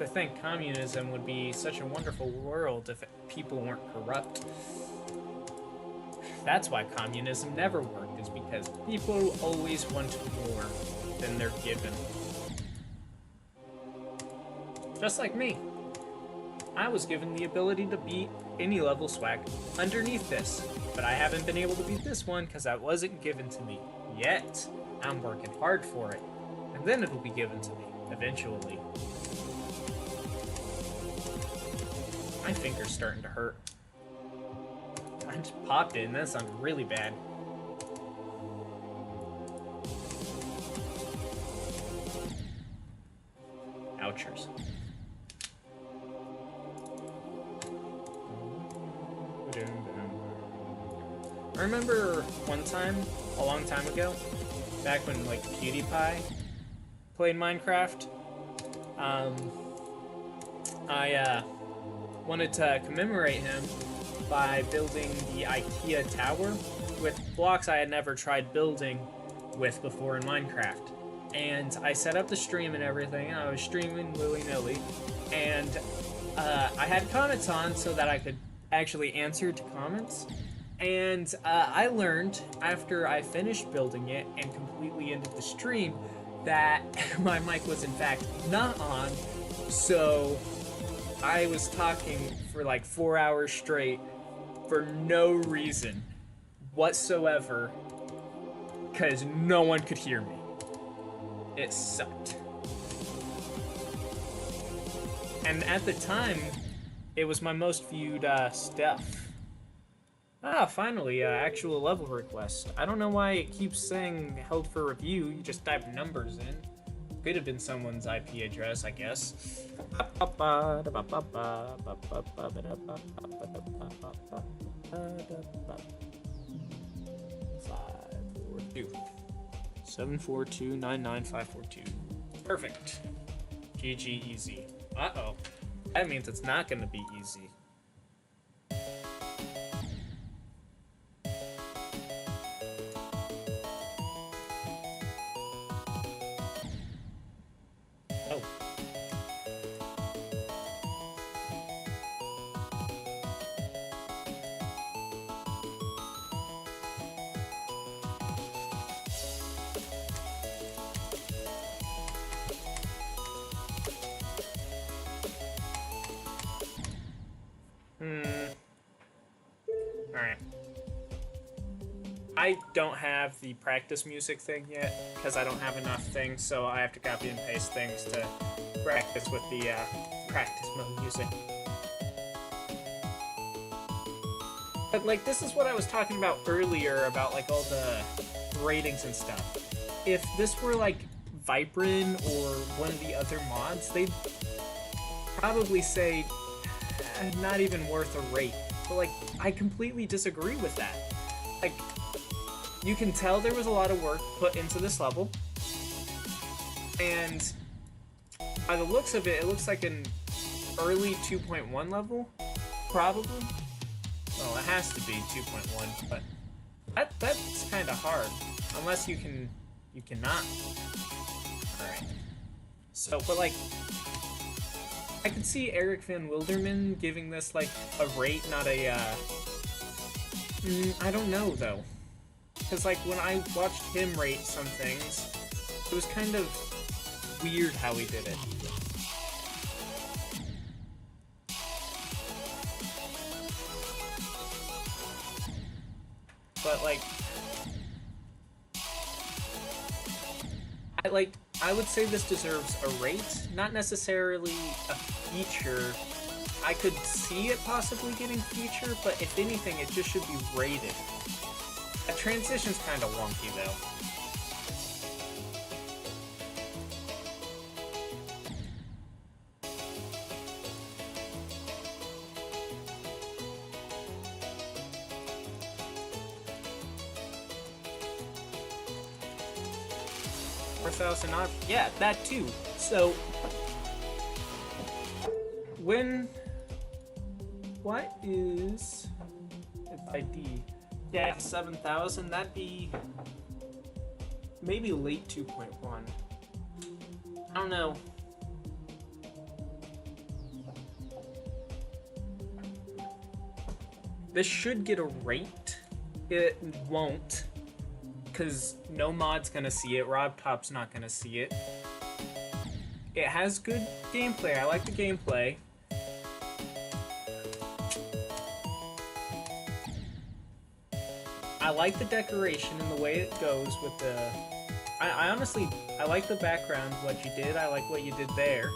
I think communism would be such a wonderful world if people weren't corrupt. That's why communism never worked, is because people always want more than they're given. Just like me. I was given the ability to beat any level swag underneath this. But I haven't been able to beat this one because that wasn't given to me yet. I'm working hard for it. And then it'll be given to me, eventually. My finger's starting to hurt. I just popped it and that sounded really bad. Ouchers. I remember one time, a long time ago, back when like PewDiePie played Minecraft, I wanted to commemorate him by building the IKEA tower with blocks I had never tried building with before in Minecraft. And I set up the stream and everything, and I was streaming willy-nilly, and I had comments on so that I could actually answer to comments. And I learned after I finished building it and completely ended the stream that my mic was in fact not on, so I was talking for like 4 hours straight for no reason whatsoever because no one could hear me. It sucked. And at the time, it was my most viewed stuff. Ah, finally, actual level request. I don't know why it keeps saying held for review. You just type numbers in. Could have been someone's IP address, I guess. 742-99542. Perfect. GG easy. Uh-oh. That means it's not gonna be easy. Oh. Alright. I don't have the practice music thing yet, because I don't have enough things, so I have to copy and paste things to practice with the practice mode music. But, like, this is what I was talking about earlier, about, like, all the ratings and stuff. If this were, like, Viprin or one of the other mods, they'd probably say, not even worth a rate. But, like, I completely disagree with that. Like, you can tell there was a lot of work put into this level. And by the looks of it, it looks like an early 2.1 level, probably. Well, it has to be 2.1, but that's kind of hard. Unless you cannot. Alright. So, but like, I could see Eric Van Wilderman giving this, like, a rate, not a, I don't know, though. Because, like, when I watched him rate some things, it was kind of weird how he did it. But, like, I would say this deserves a rate, not necessarily a feature. I could see it possibly getting feature, but if anything, it just should be rated. That transition's kind of wonky, though. Off. Yeah, that too. So, what is ID? Yeah, 7,000. That'd be maybe late 2.1. I don't know. This should get a rate. It won't. Because no mod's gonna see it, RobTop's not gonna see it. It has good gameplay, I like the gameplay. I like the decoration and the way it goes with the... I honestly, I like the background, what you did. I like what you did there.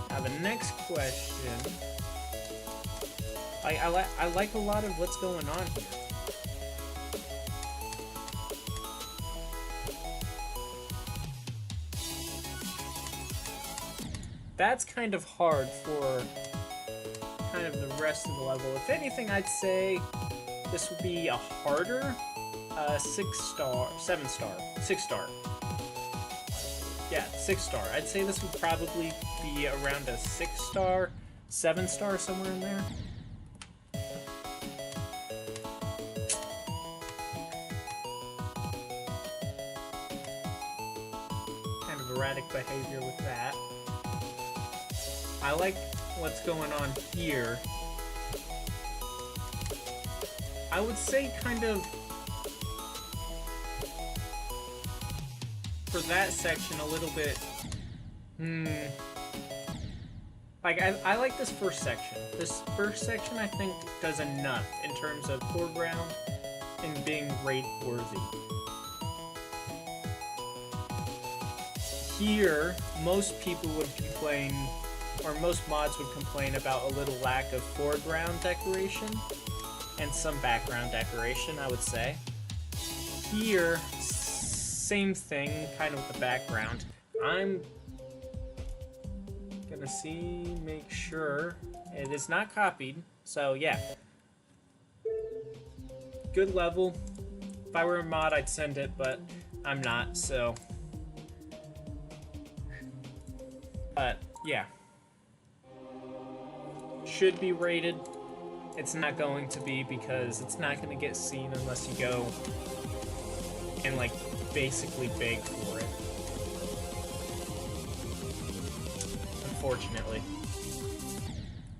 Now the next question... I like a lot of what's going on here. That's kind of hard for kind of the rest of the level. If anything, I'd say this would be a harder 6-star, 7-star, 6-star. Yeah, 6-star. I'd say this would probably be around a 6-star, 7-star, somewhere in there. Kind of erratic behavior with that. I like what's going on here. I would say kind of for that section a little bit like I like this first section. This first section I think does enough in terms of foreground and being rate worthy. Here most people would complain, or most mods would complain about a little lack of foreground decoration and some background decoration, I would say. Here, same thing, kind of with the background. I'm gonna make sure it is not copied, so yeah. Good level. If I were a mod, I'd send it, but I'm not, so. But, yeah. Should be rated. It's not going to be because it's not going to get seen unless you go and like basically beg for it. Unfortunately.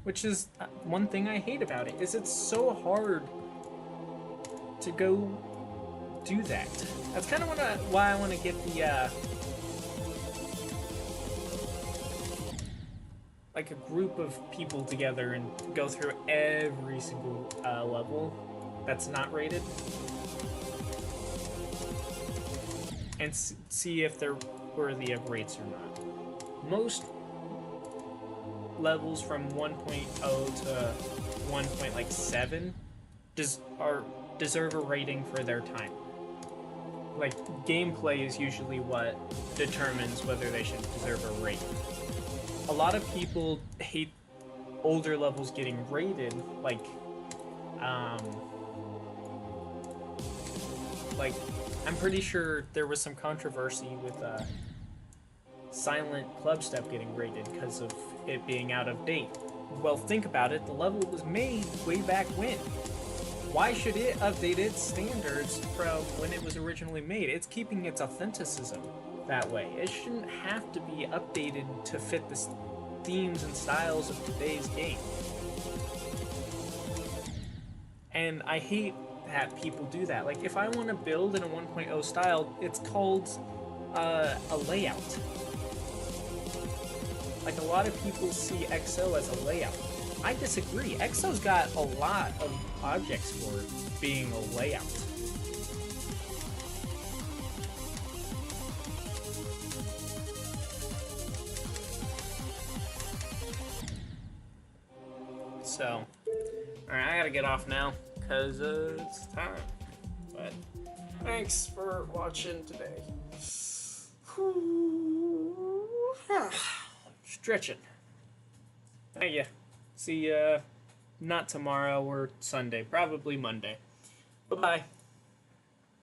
Which is one thing I hate about it, is it's so hard to go do that. That's kind of why I want to get the like a group of people together and go through every single level that's not rated and see if they're worthy of rates or not. Most levels from 1.0 to 1.7 deserve a rating for their time. Like, gameplay is usually what determines whether they should deserve a rate. A lot of people hate older levels getting rated, like I'm pretty sure there was some controversy with Silent Clubstep getting rated because of it being out of date. Well, think about it, the level was made way back when. Why should it update its standards from when it was originally made? It's keeping its authenticism that way. It shouldn't have to be updated to fit the themes and styles of today's game. And I hate that people do that. Like, if I want to build in a 1.0 style, it's called a layout. Like, a lot of people see XO as a layout. I disagree. XO's got a lot of objects for it being a layout. So, alright, I gotta get off now, because it's time. But, thanks for watching today. Stretching. Thank you. See ya, not tomorrow or Sunday, probably Monday. Bye-bye.